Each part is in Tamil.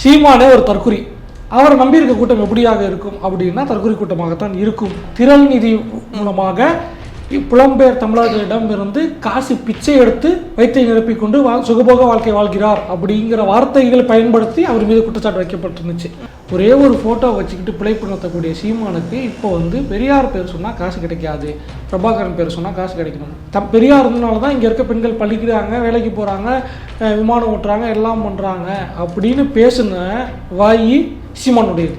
சீமானே ஒரு தற்குறி. அவர் நம்பியிருக்க கூட்டம் எப்படியாக இருக்கும் அப்படின்னா தற்குறி கூட்டமாகத்தான் இருக்கும். திரள் நிதி மூலமாக புலம்பெயர் தமிழர்களிடம் இருந்து காசு பிச்சை எடுத்து வயிற்றை நிரப்பிக் கொண்டு சுகபோக வாழ்க்கை வாழ்கிறார் அப்படிங்கிற வார்த்தைகளை பயன்படுத்தி அவர் மீது குற்றச்சாட்டு வைக்கப்பட்டிருந்துச்சு. ஒரே ஒரு ஃபோட்டோ வச்சுக்கிட்டு பிழைப்பு நடத்தக்கூடிய சீமானுக்கு இப்போ பெரியார் பேர் சொன்னால் காசு கிடைக்காது, பிரபாகரன் பேர் சொன்னால் காசு கிடைக்கணும். பெரியார் இருந்தனால தான் இங்கே இருக்க பெண்கள் படிக்கிறாங்க, வேலைக்கு போகிறாங்க, விமானம் ஓட்டுறாங்க, எல்லாம் பண்ணுறாங்க அப்படின்னு பேசுன வாயி சீமானுடையது.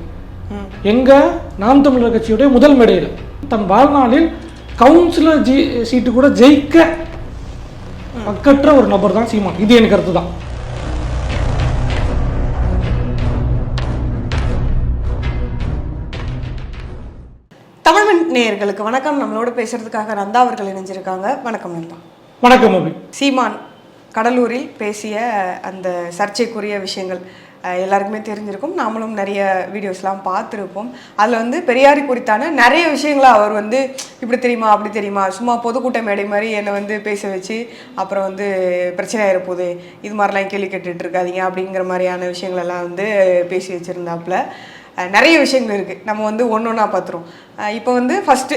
எங்கள் நாம் தமிழர் கட்சியுடைய முதல் மேடையில் தன் வாழ்நாளில் கவுன்சிலர் சீட்டு கூட ஜெயிக்க பக்கற்ற ஒரு நபர் தான் சீமான். இது என் கருத்து தான். தமிழ் நேயர்களுக்கு வணக்கம். நம்மளோட பேசுறதுக்காக நந்தா அவர்கள் இணைஞ்சிருக்காங்க. வணக்கம் நந்தா. வணக்கம் அபி. சீமான் கடலூரில் பேசிய அந்த சர்ச்சைக்குரிய விஷயங்கள் எல்லாருக்குமே தெரிஞ்சிருக்கும். நாமளும் நிறைய வீடியோஸ்லாம் பார்த்துருப்போம். அதில் பெரியாரி குறித்தான நிறைய விஷயங்களை அவர் இப்படி தெரியுமா அப்படி தெரியுமா சும்மா பொதுக்கூட்ட மேடை மாதிரி என்னை பேச வச்சு அப்புறம் பிரச்சனை ஆகிருப்போது இது மாதிரிலாம் கேள்வி கேட்டுட்டு இருக்காதீங்க அப்படிங்கிற மாதிரியான விஷயங்களெல்லாம் பேசி வச்சுருந்தாப்புல. நிறைய விஷயங்கள் இருக்குது. நம்ம ஒன்று ஒன்றா பார்த்துருவோம். இப்போ ஃபஸ்ட்டு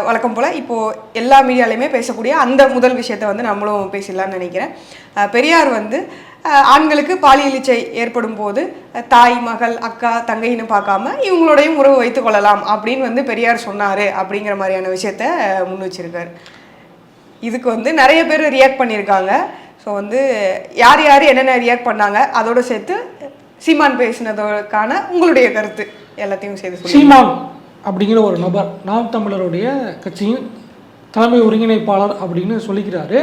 வழக்கம் போல் இப்போது எல்லா மீடியாலையுமே பேசக்கூடிய அந்த முதல் விஷயத்தை நம்மளும் பேசிடலான்னு நினைக்கிறேன். பெரியார் ஆண்களுக்கு பாலியல் இச்சை ஏற்படும் போது தாய், மகள், அக்கா, தங்கைன்னு பார்க்காம இவங்களோடையும் உறவு வைத்து கொள்ளலாம் அப்படின்னு பெரியார் சொன்னார் அப்படிங்கிற மாதிரியான விஷயத்த முன் வச்சிருக்காரு. இதுக்கு நிறைய பேர் ரியாக்ட் பண்ணியிருக்காங்க. ஸோ யார் யார் என்னென்ன ரியாக்ட் பண்ணாங்க அதோட சேர்த்து சீமான் பேசினதற்கான உங்களுடைய கருத்து எல்லாத்தையும் சேர்த்து. சீமான் அப்படிங்கிற ஒரு நபர் நாம் தமிழருடைய கட்சியின் தலைமை ஒருங்கிணைப்பாளர் அப்படின்னு சொல்லிக்கிறாரு.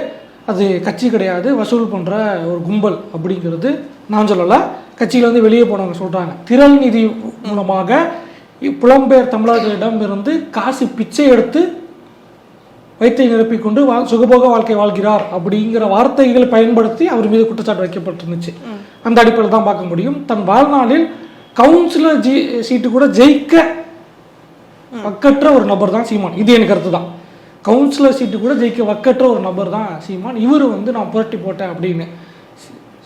அது கட்சி கிடையாது, வசூல் பண்ணுற ஒரு கும்பல் அப்படிங்கிறது நான் சொல்லலை, கட்சியில் வெளியே போனவங்க சொல்கிறாங்க. திரள் நிதி மூலமாக புலம்பெயர் தமிழர்களிடம் இருந்து காசு பிச்சை எடுத்து வயிற்றை நிரப்பிக் கொண்டு சுகபோக வாழ்க்கை வாழ்கிறார் அப்படிங்கிற வார்த்தைகளை பயன்படுத்தி அவர் மீது குற்றச்சாட்டு வைக்கப்பட்டிருந்துச்சு. அந்த அடிப்படையில் தான் பார்க்க முடியும். தன் வாழ்நாளில் கவுன்சிலர் சீட்டு கூட ஜெயிக்க பக்கற்ற ஒரு நபர் தான் சீமான். இது என் கருத்து தான். கவுன்சிலர் சீட்டு கூட ஜெயிக்க வக்கற்ற ஒரு நபர் தான் சீமான். இவர் நான் புரட்டி போட்டேன் அப்படின்னு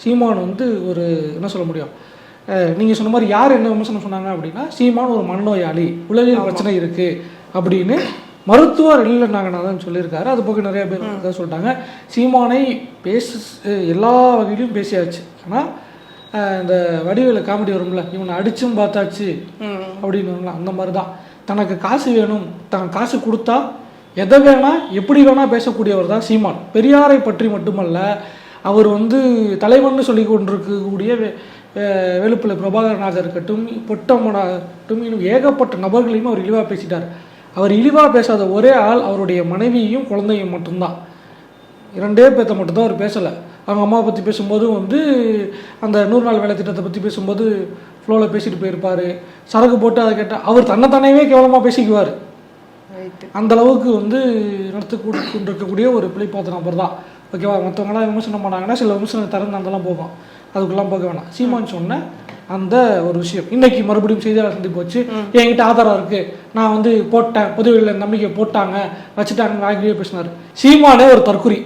சீமான் ஒரு என்ன சொல்ல முடியும், நீங்கள் சொன்ன மாதிரி யார் என்ன விமர்சனம் சொன்னாங்க அப்படின்னா சீமான் ஒரு மனநோயாளி, உளவியல் பிரச்சனை இருக்குது அப்படின்னு மருத்துவர் இல்லைன்னாங்கன்னு சொல்லியிருக்காரு. அது போக நிறைய பேர் தான் சொல்லிட்டாங்க. சீமானை எல்லா வகையிலையும் பேசியாச்சு. ஆனால் இந்த வடிவேல காமெடி வரும்ல, இவனை அடிச்சும் பார்த்தாச்சு அப்படின்னு அந்த மாதிரி தான். தனக்கு காசு வேணும், தனக்கு காசு கொடுத்தா எதை வேணால் எப்படி வேணால் பேசக்கூடியவர் தான் சீமான். பெரியாரை பற்றி மட்டுமல்ல, அவர் தலைவன்னு சொல்லி கொண்டிருக்கக்கூடிய வேலுப்பிள்ளை பிரபாகரனாக இருக்கட்டும், பொட்டம்மனாகட்டும், இன்னும் ஏகப்பட்ட நபர்களையும் அவர் இழிவாக பேசிட்டார். அவர் இழிவாக பேசாத ஒரே ஆள் அவருடைய மனைவியும் குழந்தையும் மட்டும்தான். 2 பேர்த்த மட்டும்தான் அவர் பேசலை. அவங்க அம்மாவை பற்றி பேசும்போது அந்த 100 நாள் வேலை திட்டத்தை பற்றி பேசும்போது ஃப்ளோவில் பேசிட்டு போயிருப்பார். சரக்கு போட்டு அதை கேட்டால் அவர் தன்னைத்தானேவே கேவலமாக பேசிக்குவார். அந்த அளவுக்கு நடத்தி கொண்டிருக்கக்கூடிய ஒரு பிழைப்பாத்த நபர் தான். ஓகேவா? மற்றவங்களாம் விமர்சனம் பண்ணாங்கன்னா சில விமர்சனம் திறந்து அந்தெல்லாம் போகும், அதுக்குலாம் போக வேணாம். சீமான் சொன்ன அந்த ஒரு விஷயம் இன்னைக்கு மறுபடியும் செய்தியாளர் சந்திப்பு வச்சு என்கிட்ட ஆதாரம் இருக்குது, நான் போட்டேன், பொதுவெளியில் நம்பிக்கை போட்டாங்க வச்சுட்டாங்க வாங்கியே பேசினார். சீமானே ஒரு தற்குறி.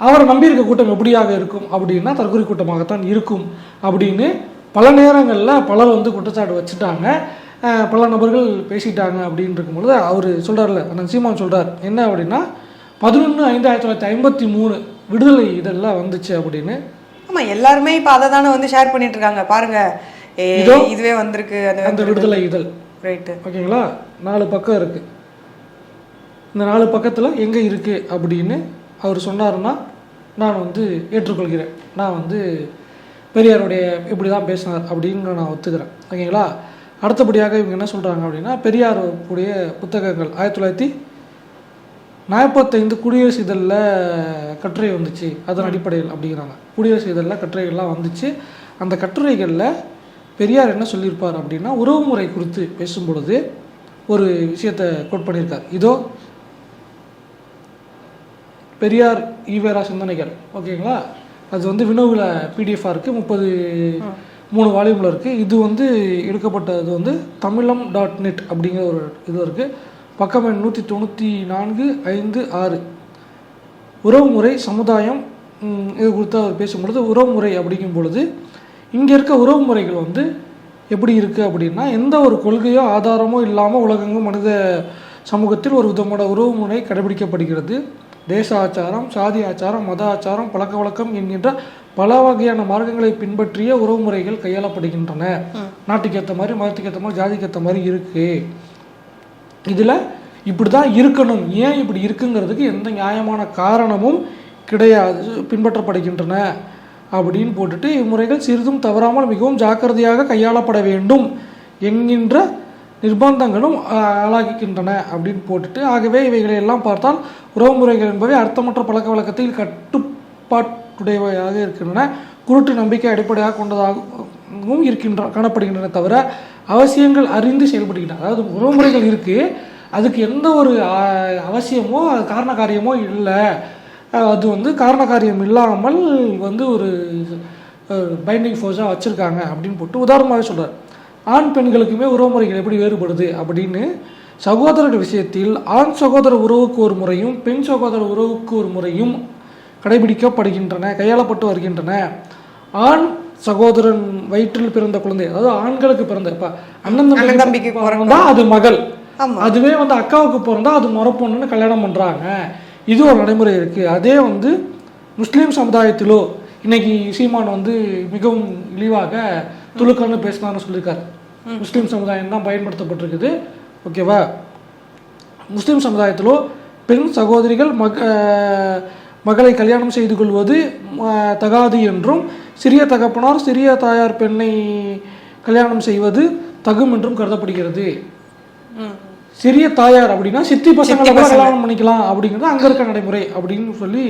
அவரை நம்பியிருக்க கூட்டம் எப்படியாக இருக்கும் அப்படின்னா தற்குறி கூட்டமாகத்தான் இருக்கும் அப்படின்னு பல நேரங்களில் பலர் குற்றச்சாட்டு வச்சுட்டாங்க, பல நபர்கள் பேசிட்டாங்க அப்படின்னு இருக்கும்பொழுது அவர் சொல்கிறார்ல, அந்த சீமான் சொல்கிறார் என்ன அப்படின்னா 11/5/1953 விடுதலை இதெல்லாம் வந்துச்சு அப்படின்னு. ஆமாம், எல்லாருமே இப்போ அதை தானே ஷேர் பண்ணிட்டு இருக்காங்க. பாருங்க, இதுவே வந்திருக்கு அந்த விடுதலை இதழ். ரைட்டு, ஓகேங்களா? 4 பக்கம் இருக்குது. இந்த 4 பக்கத்தில் எங்கே இருக்குது அப்படின்னு அவர் சொன்னார்னா நான் ஏற்றுக்கொள்கிறேன். நான் பெரியாருடைய இப்படி தான் பேசினார் அப்படின்னு நான் ஒத்துக்கிறேன். ஓகேங்களா? அடுத்தபடியாக இவங்க என்ன சொல்கிறாங்க அப்படின்னா பெரியாருடைய புத்தகங்கள் 1945 குடியரசு இதழில் கட்டுரை வந்துச்சு, அதன் அடிப்படையில் அப்படிங்கிறாங்க. குடியரசு இதழில் கட்டுரைகள்லாம் வந்துச்சு. அந்த கட்டுரைகளில் பெரியார் என்ன சொல்லியிருப்பார் அப்படின்னா உறவுமுறை குறித்து பேசும்பொழுது ஒரு விஷயத்தை கோட் பண்ணியிருக்கார். இதோ பெரியார் ஈவேரா சிந்தனைகள். ஓகேங்களா? அது வினோவில் பிடிஎஃபாக இருக்குது, 33 வால்யூமில் இருக்குது. இது எடுக்கப்பட்டது தமிழம்.net அப்படிங்கிற ஒரு இது இருக்குது. பக்கம் 194/5/6 உறவுமுறை சமுதாயம் இது குறித்து அவர் பேசும்பொழுது உறவுமுறை அப்படிங்கும் பொழுது இங்கே இருக்க உறவுமுறைகள் எப்படி இருக்குது அப்படின்னா, எந்த ஒரு கொள்கையோ ஆதாரமோ இல்லாமல் உலகெங்கும் மனித சமூகத்தில் ஒரு விதமான உறவு முறை கடைபிடிக்கப்படுகிறது. தேச ஆச்சாரம், சாதி ஆச்சாரம், மத ஆச்சாரம், பழக்க வழக்கம் என்கின்ற பல வகையான மார்க்கங்களை பின்பற்றிய உறவு முறைகள் கையாளப்படுகின்றன. நாட்டுக்கு ஏற்ற மாதிரி, மதத்துக்கு ஏற்ற மாதிரி, ஜாதிக்கு ஏற்ற மாதிரி இருக்குது. இதில் இப்படி தான் இருக்கணும், ஏன் இப்படி இருக்குங்கிறதுக்கு எந்த நியாயமான காரணமும் கிடையாது, பின்பற்றப்படுகின்றன அப்படின்னு போட்டுட்டு, இம்முறைகள் சிறிதும் தவறாமல் மிகவும் ஜாக்கிரதையாக கையாளப்பட வேண்டும் என்கின்ற நிர்பந்தங்களும் ஆளாகிக்கின்றன அப்படின்னு போட்டுட்டு, ஆகவே இவைகளை எல்லாம் பார்த்தால் உறவுமுறைகள் என்பவை அர்த்தமற்ற பழக்க வழக்கத்தில் கட்டுப்பாட்டுடையவையாக இருக்கின்றன, குருட்டு நம்பிக்கை அடிப்படையாக கொண்டதாகவும் காணப்படுகின்றன தவிர அவசியங்கள் அறிந்து செயல்படுகின்றன. அதாவது உறவுமுறைகள் இருக்குது, அதுக்கு எந்த ஒரு அவசியமோ அது காரண காரியமோ இல்லை, அது வந்து காரண காரியம் இல்லாமல் வந்து ஒரு பைண்டிங் ஃபோர்ஸாக வச்சுருக்காங்க அப்படின்னு போட்டு உதாரணமாகவே சொல்கிறார். ஆண் பெண்களுக்குமே உறவுமுறைகள் எப்படி வேறுபடுது அப்படின்னு, சகோதரர் விஷயத்தில் ஆண் சகோதர உறவுக்கு ஒரு முறையும் பெண் சகோதர உறவுக்கு ஒரு முறையும் கடைபிடிக்கப்படுகின்றன, கையாளப்பட்டு வருகின்றன. ஆண் சகோதரன் வயிற்றில் பிறந்த குழந்தை, அதாவது ஆண்களுக்கு பிறந்த இப்போ அண்ணன் தம்பிக்கு பிறந்தா அது மகள், அதுவே வந்து அக்காவுக்கு பிறந்தா அது முறப்பொண்ணுன்னு கல்யாணம் பண்ணுறாங்க. இது ஒரு நடைமுறை இருக்குது. அதே வந்து முஸ்லீம் சமுதாயத்திலோ இன்னைக்கு சீமான் வந்து மிகவும் இழிவாக துலுக்கான்னு பேசினான்னு சொல்லியிருக்காரு. முஸ்லீம் சமுதாயம் தான் பயன்படுத்தப்பட்டிருக்குது, ஓகேவா. முஸ்லீம் சமுதாயத்திலோ பெண் சகோதரிகள் மகளை கல்யாணம் செய்து கொள்வது தகாது என்றும், சிறிய தகப்பனார் சிறிய தாயார் பெண்ணை கல்யாணம் செய்வது தகும் என்றும் கருதப்படுகிறது. சிறிய தாயார் அப்படின்னா சித்தி பசங்களை கூட கல்யாணம் பண்ணிக்கலாம் அப்படிங்கிறது அங்கே இருக்க நடைமுறை அப்படின்னு சொல்லி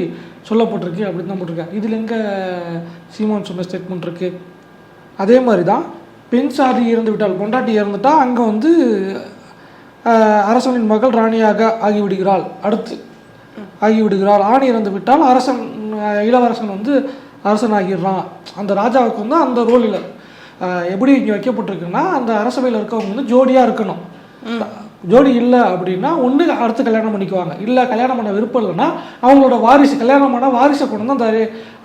சொல்லப்பட்டிருக்கு, அப்படின்னு தான் போட்டிருக்காரு. இதில் எங்கே சீமான் சொன்ன ஸ்டேட்மெண்ட் இருக்குது? அதே மாதிரி தான் பெண் சாதி இறந்து விட்டால், பொண்டாட்டி இறந்துட்டால் அங்கே வந்து அரசனின் மகள் ராணியாக ஆகிவிடுகிறாள், அடுத்து ஆகிவிடுகிறாள். ஆணி இறந்து விட்டால் அரசன் இளவரசன் வந்து அரசன் ஆகிடுறான். அந்த ராஜாவுக்கு வந்து அந்த ரோல் இல்லை. எப்படி இங்கே வைக்கப்பட்டிருக்குன்னா, அந்த அரசவையில் இருக்கவங்க வந்து ஜோடியாக இருக்கணும். ஜோடி இல்லை அப்படின்னா ஒன்று அடுத்து கல்யாணம் பண்ணிக்குவாங்க, இல்லை கல்யாணம் பண்ண விருப்பம் இல்லைன்னா அவங்களோட வாரிசு, கல்யாணம் பண்ணால் வாரிசை கொண்டு வந்து அந்த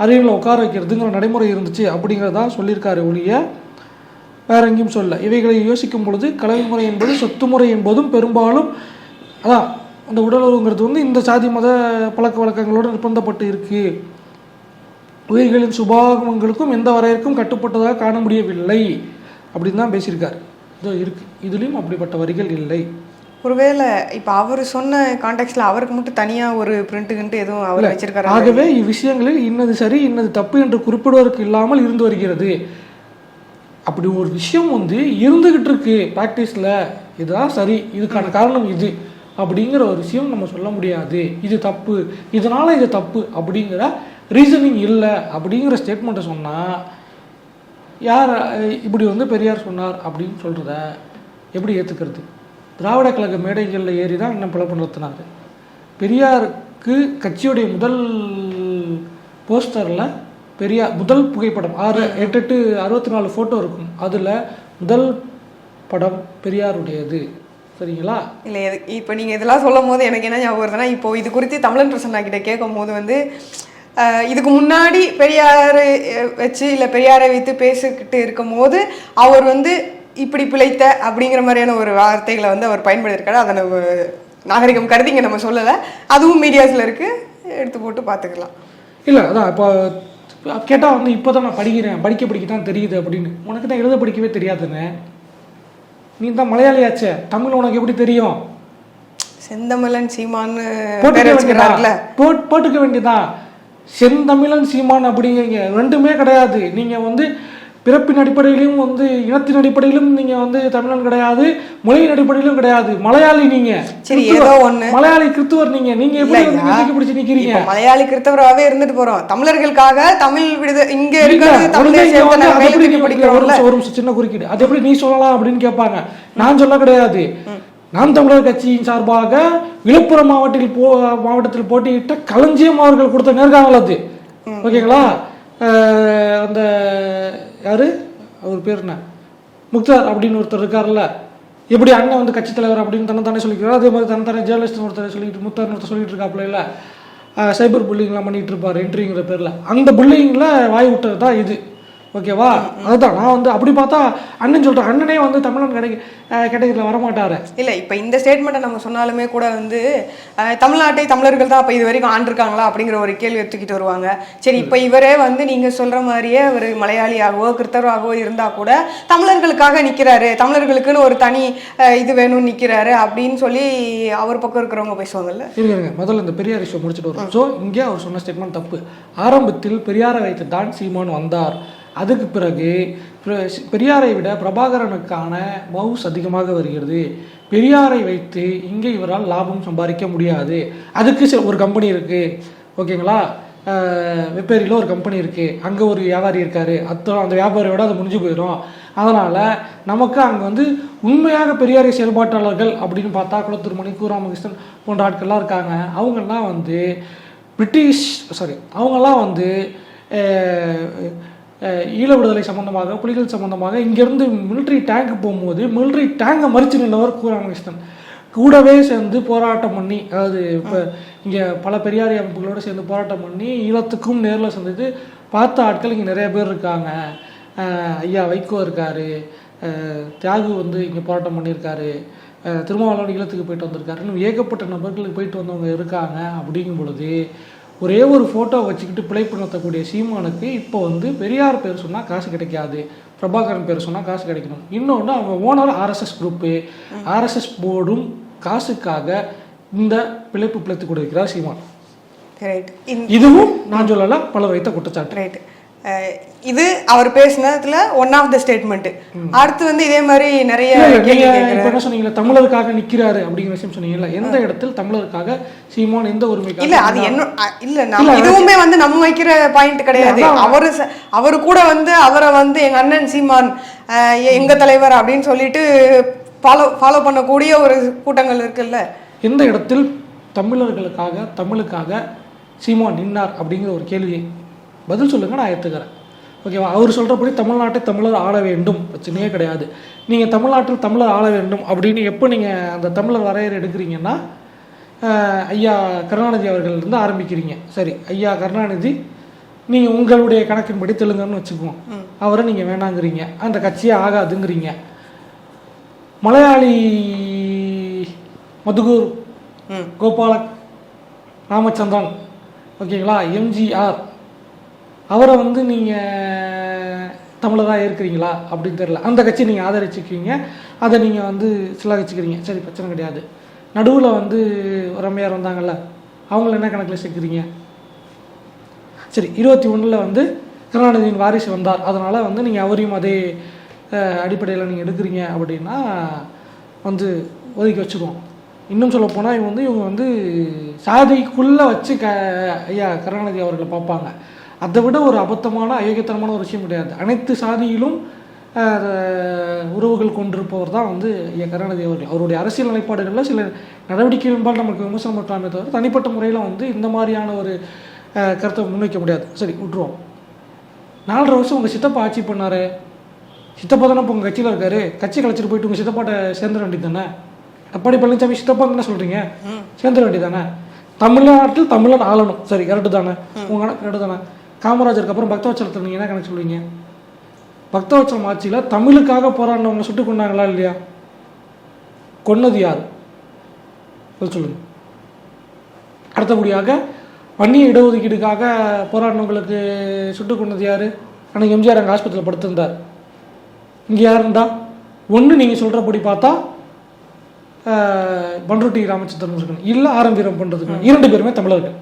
அரியணையில் உட்கார வைக்கிறதுங்கிற நடைமுறை இருந்துச்சு அப்படிங்கிறதா சொல்லியிருக்காரு ஒழிய வேற எங்கேயும் சொல்ல. இவைகளை யோசிக்கும் பொழுது கலவை முறை என்பது சொத்து முறை என்பதும் பெரும்பாலும் அதான் அந்த உடலுறவுங்கிறது வந்து இந்த சாதி மத பழக்க வழக்கங்களோடு நிர்பந்தப்பட்டு இருக்குது. உயிர்களின் சுபாகங்களுக்கும் எந்த வரையறுக்கும் கட்டுப்பட்டதாக காண முடியவில்லை அப்படின்னு தான் பேசியிருக்காரு. இதோ இருக்குது, இதுலேயும் அப்படிப்பட்ட வரிகள் இல்லை. ஒருவேளை இப்போ அவர் சொன்ன கான்டெக்ட்ல அவருக்கு மட்டும் தனியாக ஒரு பிரிண்ட்டுகிட்டு எதுவும் அவர் வச்சிருக்காரு. ஆகவே இவ்விஷயங்களில் இன்னது சரி இன்னது தப்பு என்று குறிப்பிடுவதற்கு இல்லாமல் இருந்து வருகிறது. அப்படி ஒரு விஷயம் வந்து இருந்துகிட்டு இருக்கு ப்ராக்டிஸில், இதுதான் சரி, இதுக்கான காரணம் இது அப்படிங்கிற ஒரு விஷயம் நம்ம சொல்ல முடியாது. இது தப்பு, இதனால் இது தப்பு அப்படிங்கிற ரீசனிங் இல்லை அப்படிங்கிற ஸ்டேட்மெண்ட்டை சொன்னால், யார் இப்படி வந்து பெரியார் சொன்னார் அப்படின்னு சொல்கிறத எப்படி ஏற்றுக்கிறது? திராவிட கழக மேடைகளில் ஏறி தான் இன்னும் பிளப்பு நடத்தினார். பெரியாருக்கு கட்சியுடைய முதல் போஸ்டரில் பெரியார் முதல் புகைப்படம் 64 ஃபோட்டோ இருக்கும், அதில் முதல் படம் பெரியாருடையது. சரிங்களா? இல்லை, இப்போ நீங்கள் இதெல்லாம் சொல்லும் போது எனக்கு என்ன ஞாபகம் வருதுன்னா, இப்போ இது குறித்து தமிழன் பிரசன்னா கிட்ட கேட்கும் போது வந்து இதுக்கு முன்னாடி பெரியாரை வச்சு இல்லை பெரியாரை வைத்து பேசிக்கிட்டு இருக்கும் போது அவர் வந்து இப்படி பிழைத்த அப்படிங்கிற மாதிரியான ஒரு வார்த்தைகளை வந்து அவர் பயன்படுத்தியிருக்காரு. அதை நம்ம நாகரிகம் கருதிங்க நம்ம சொல்லலை, அதுவும் மீடியாஸில் இருக்குது, எடுத்து போட்டு பார்த்துக்கலாம். இல்லை அதான் இப்போ கேட்டால் வந்து இப்போ தான் நான் படிக்க தான் தெரியுது அப்படின்னு. உனக்கு தான் எழுத படிக்கவே தெரியாதுன்னு, நீ தான் மலையாளியாச்சே, தமிழ் உனக்கு எப்படி தெரியும்? செந்தமிழன் சீமான்னு போட்டுக்க வேண்டியதான். செந்தமிழன் சீமான் அப்படிங்கிறீங்க ரெண்டுமே கிடையாது. நீங்கள் வந்து பிறப்பின் அடிப்படையிலும் வந்து இனத்தின் அடிப்படையிலும் நீங்கள் வந்து தமிழன் கிடையாது, மொழியின் அடிப்படையிலும் கிடையாது, மலையாளி. நீங்கள் சரி ஏதோ ஒன்று மலையாளி கிறிஸ்துவர். நீங்கள் எப்படி வந்து பிடிச்சி நிற்கிறீங்க? மலையாளி கிறிஸ்தவராகவே இருந்துட்டு போகிறோம், தமிழர்களுக்காக தமிழ் விடுத இங்கே ஒரு சின்ன குறுக்கீடு, அது எப்படி நீ சொல்லலாம் அப்படின்னு கேட்பாங்க. நான் சொல்ல கிடையாது. நாம் தமிழர் கட்சியின் சார்பாக விழுப்புரம் மாவட்டத்தில் போட்டியிட்ட களஞ்சியம் அவர்கள் கொடுத்த நேர்காணல் அது, ஓகேங்களா? அந்த யாரு அவர் பேர் என்ன, முக்தார் அப்படின்னு ஒருத்தர் இருக்கார்ல, எப்படி அண்ணன் வந்து கட்சி தலைவர் அப்படின்னு தன்னைத்தானே சொல்லிக்கிறார், அதே மாதிரி தன்னைத்தானே ஜேர்னலிஸ்ட் ஒருத்தர் சொல்லிட்டு முக்தார்னு ஒருத்தர் சொல்லிட்டு இருக்காப்புல, இல்லை சைபர் புல்லிங்லாம் பண்ணிட்டு இருப்பார் என்ட்ரிங்கிற பேரில். அந்த புல்லிங்கில் வாய் விட்டது தான் இது. ஓகேவா? அதுதான் நான் வந்து அப்படி பார்த்தா அண்ணன் சொல்கிறேன், அண்ணனே வந்து தமிழன் கேட்டகரியில் வரமாட்டாரு. இல்லை, இப்போ இந்த ஸ்டேட்மெண்ட்டை நம்ம சொன்னாலுமே கூட வந்து தமிழ்நாட்டை தமிழர்கள் தான் அப்போ இது வரைக்கும் ஆண்டிருக்காங்களா அப்படிங்கிற ஒரு கேள்வி எடுத்துக்கிட்டு வருவாங்க. சரி, இப்போ இவரே வந்து நீங்கள் சொல்கிற மாதிரியே ஒரு மலையாளியாகவோ கிறிஸ்தவராகவோ இருந்தால் கூட தமிழர்களுக்காக நிற்கிறாரு, தமிழர்களுக்குன்னு ஒரு தனி இது வேணும்னு நிற்கிறாரு அப்படின்னு சொல்லி அவர் பக்கம் இருக்கிறவங்க பேசுவாங்கல்ல. இருங்க, முதல்ல இந்த பெரியார் இஷ்யூ முடிச்சுட்டு வரும். ஸோ இங்கே அவர் சொன்ன ஸ்டேட்மெண்ட் தப்பு. ஆரம்பத்தில் பெரியாரை வைத்து தான் சீமான் வந்தார். அதுக்கு பிறகு பெரியாரை விட பிரபாகரனுக்கான மவுஸ் அதிகமாக வருகிறது. பெரியாரை வைத்து இங்கே இவரால் லாபம் சம்பாதிக்க முடியாது. அதுக்கு ஒரு கம்பெனி இருக்குது, ஓகேங்களா? வெப்பேரியில் ஒரு கம்பெனி இருக்குது, அங்கே ஒரு வியாபாரி இருக்கார், அந்த வியாபாரியோட அது முடிஞ்சு போயிடும். அதனால் நமக்கு அங்கே வந்து உண்மையாக பெரியாரை செயல்பாட்டாளர்கள் அப்படின்னு பார்த்தா குளத்தூர்மணி, கூராமகிருஷ்ணன் போன்ற ஆட்கள்லாம் இருக்காங்க. அவங்கெல்லாம் வந்து அவங்கெல்லாம் வந்து ஈழ விடுதலை சம்மந்தமாக, புலிகள் சம்மந்தமாக இங்கேருந்து மிலிட்ரி டேங்க் போகும்போது மிலிட்ரி டேங்கை மறித்து நின்றவர் கூராமகிருஷ்ணன். கூடவே சேர்ந்து போராட்டம் பண்ணி, அதாவது இப்போ இங்கே பல பெரியாரி அமைப்புகளோடு சேர்ந்து போராட்டம் பண்ணி ஈழத்துக்கும் நேரில் சந்தித்து பார்த்த ஆட்கள் இங்கே நிறைய பேர் இருக்காங்க. ஐயா வைகோ இருக்கார், தியாகு வந்து இங்கே போராட்டம் பண்ணியிருக்காரு, திருமாவளவன் ஈழத்துக்கு போயிட்டு வந்திருக்காரு, இன்னும் ஏகப்பட்ட நபர்களுக்கு போயிட்டு வந்தவங்க இருக்காங்க. அப்படிங்கும் பொழுது ஒரே ஒரு ஃபோட்டோ வச்சுக்கிட்டு பிழைப்பு நடத்தக்கூடிய சீமானுக்கு இப்போ வந்து பெரியார் பேர் சொன்னால் காசு கிடைக்காது, பிரபாகரன் பேர் சொன்னால் காசு கிடைக்கணும். இன்னொன்று அவங்க ஓனர் ஆர்எஸ்எஸ் குரூப்பு, ஆர்எஸ்எஸ் போர்டும் காசுக்காக இந்த பிழைப்பு பிழைத்து கொடுக்கிறார் சீமான். இதுவும் நான் சொல்லல, பலர் வைத்த குற்றச்சாட்டு. ரைட், இது அவர் பேசினதுல ஒன் ஆஃப் த ஸ்டேட்மெண்ட். அடுத்து வந்து இதே மாதிரி நிறைய என்ன சொன்னீங்க, தமிழருக்காக நிக்கிறாரு அப்படிங்கிற விஷயம் சொன்னீங்கல்ல, எந்த இடத்தில் தமிழருக்காக சீமான் எந்த உரிமைக்காக? இல்ல, அது என்ன இல்ல, இதுவுமே வந்து நம்ம வைக்கிற பாயிண்ட் கிடையாது. அவரு கூட வந்து அவரை வந்து எங்க அண்ணன் சீமான் எங்க தலைவர் அப்படின்னு சொல்லிட்டு ஃபாலோ பண்ணக்கூடிய ஒரு கூட்டங்கள் இருக்குல்ல. எந்த இடத்தில் தமிழர்களுக்காக தமிழுக்காக சீமான் நின்னார் அப்படிங்கிற ஒரு கேள்வியை பதில் சொல்லுங்க, நான் ஏற்றுக்கிறேன். ஓகேவா? அவர் சொல்கிறபடி தமிழ்நாட்டை தமிழர் ஆள வேண்டும், பிரச்சனையே கிடையாது. நீங்கள் தமிழ்நாட்டில் தமிழர் ஆள வேண்டும் அப்படின்னு எப்போ நீங்கள் அந்த தமிழர் வரையறை எடுக்கிறீங்கன்னா, ஐயா கருணாநிதி அவர்கள்லேருந்து ஆரம்பிக்கிறீங்க. சரி, ஐயா கருணாநிதி நீங்கள் உங்களுடைய கணக்கின்படி தெலுங்குன்னு வச்சுக்குவோம், அவரை நீங்கள் வேணாங்கிறீங்க, அந்த கட்சியே ஆகாதுங்கிறீங்க. மலையாளி மதுகூர் கோபால ராமச்சந்திரன், ஓகேங்களா, எம்ஜிஆர், அவரை வந்து நீங்கள் தமிழராக இருக்கிறீங்களா அப்படின்னு தெரியல, அந்த கட்சி நீங்கள் ஆதரிச்சுக்கிறீங்க, அதை நீங்கள் வந்து சிலாகிச்சுக்கிறீங்க. சரி, பிரச்சனை கிடையாது. நடுவில் வந்து ரம்மையார் வந்தாங்கல்ல, அவங்கள என்ன கணக்கில் சேர்க்குறீங்க? சரி, 21 வந்து கருணாநிதியின் வாரிசு வந்தார், அதனால் வந்து நீங்கள் அவரையும் அதே அடிப்படையில் நீங்கள் எடுக்கிறீங்க அப்படின்னா வந்து ஒதுக்கி வச்சுக்குவோம். இன்னும் சொல்ல போனால் இவங்க வந்து சாதிக்குள்ளே வச்சு ஐயா கருணாநிதி அவர்களை பார்ப்பாங்க. அதை விட ஒரு அபத்தமான அயோக்கியத்தனமான ஒரு விஷயம் கிடையாது. அனைத்து சாதியிலும் உறவுகள் கொண்டிருப்பவர் தான் வந்து ஐயா கருணாநிதி அவர்கள். அவருடைய அரசியல் நிலைப்பாடுகளில் சில நடவடிக்கைகள் நமக்கு விமர்சனம் பண்ணலாமே தவிர தனிப்பட்ட முறையில் வந்து இந்த மாதிரியான ஒரு கருத்தை முன்வைக்க முடியாது. சரி, விட்டுருவோம். 4.5 வருஷம் உங்கள் சித்தப்பா ஆட்சி பண்ணார், சித்தப்பா தானே இப்போ உங்கள் கட்சியில் இருக்காரு, கட்சி கலைச்சிட்டு போயிட்டு உங்கள் சித்தப்பாட்ட சேர்ந்துட வேண்டியது தானே? எடப்பாடி பழனிசாமி சித்தப்பாங்க என்ன சொல்கிறீங்க? சேர்ந்துட வேண்டியது தானே? தமிழ்நாட்டில் தமிழன் ஆளணும், சரி, கரெக்டு தானே? உங்கள் கரெக்டு தானே? காமராஜருக்கு அப்புறம் பக்தவச்சலத்தில் நீங்கள் என்ன கணக்கு சொல்லுவீங்க? பக்தவச்சலம் ஆட்சியில் தமிழுக்காக போராடினவங்க சுட்டு கொண்டாங்களா இல்லையா? கொன்னது யார் சொல்லுங்க. அடுத்தபடியாக வன்னிய இடஒதுக்கீடுக்காக போராடினவங்களுக்கு சுட்டு கொண்டது யார்? அன்றைக்கி எம்ஜிஆர் அங்கே ஆஸ்பத்திரியில் படுத்திருந்தார். இங்கே யார் இருந்தா? ஒன்று நீங்கள் சொல்கிறபடி பார்த்தா பண்ருட்டி ராமச்சந்திரன் இருக்கணும், இல்லை ஆரம் வீரம் பண்ணுறதுக்கு, 2 பேருமே தமிழர்கள்.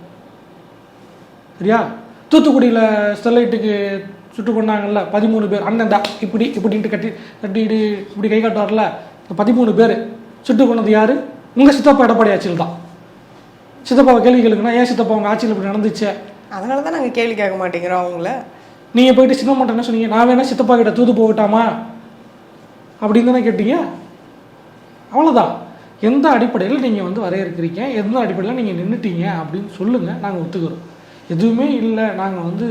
சரியா? தூத்துக்குடியில் ஸ்டெர்லைட்டுக்கு சுட்டு கொண்டாங்கல்ல 13 பேர், அண்ணன் தான் இப்படின்ட்டு கட்டிட்டு இப்படி கை காட்டுவார்ல, 13 பேர் சுட்டு கொண்டது யார்? உங்கள் சித்தப்பா எடப்பாடி ஆட்சியில் தான். சித்தப்பாவை கேள்வி கேளுங்கன்னா, ஏன் சித்தப்பா உங்கள் ஆட்சியில் இப்படி நடந்துச்சு? அதனால தான் நாங்கள் கேள்வி கேட்க மாட்டேங்கிறோம் அவங்கள. நீங்கள் போயிட்டு சின்னம்மாட்ட என்ன சொன்னீங்க? நான் வேணா சித்தப்பா கிட்ட தூது போகட்டாமா அப்படின்னு தானே கேட்டீங்க. அவ்வளோதான். எந்த அடிப்படையில் நீங்கள் வந்து வரையறுக்கிறீங்க, எந்த அடிப்படையில் நீங்கள் நின்றுட்டீங்க அப்படின்னு சொல்லுங்கள், நாங்கள் ஒத்துக்கிறோம். எதுவுமே இல்லை நாங்கள் வந்து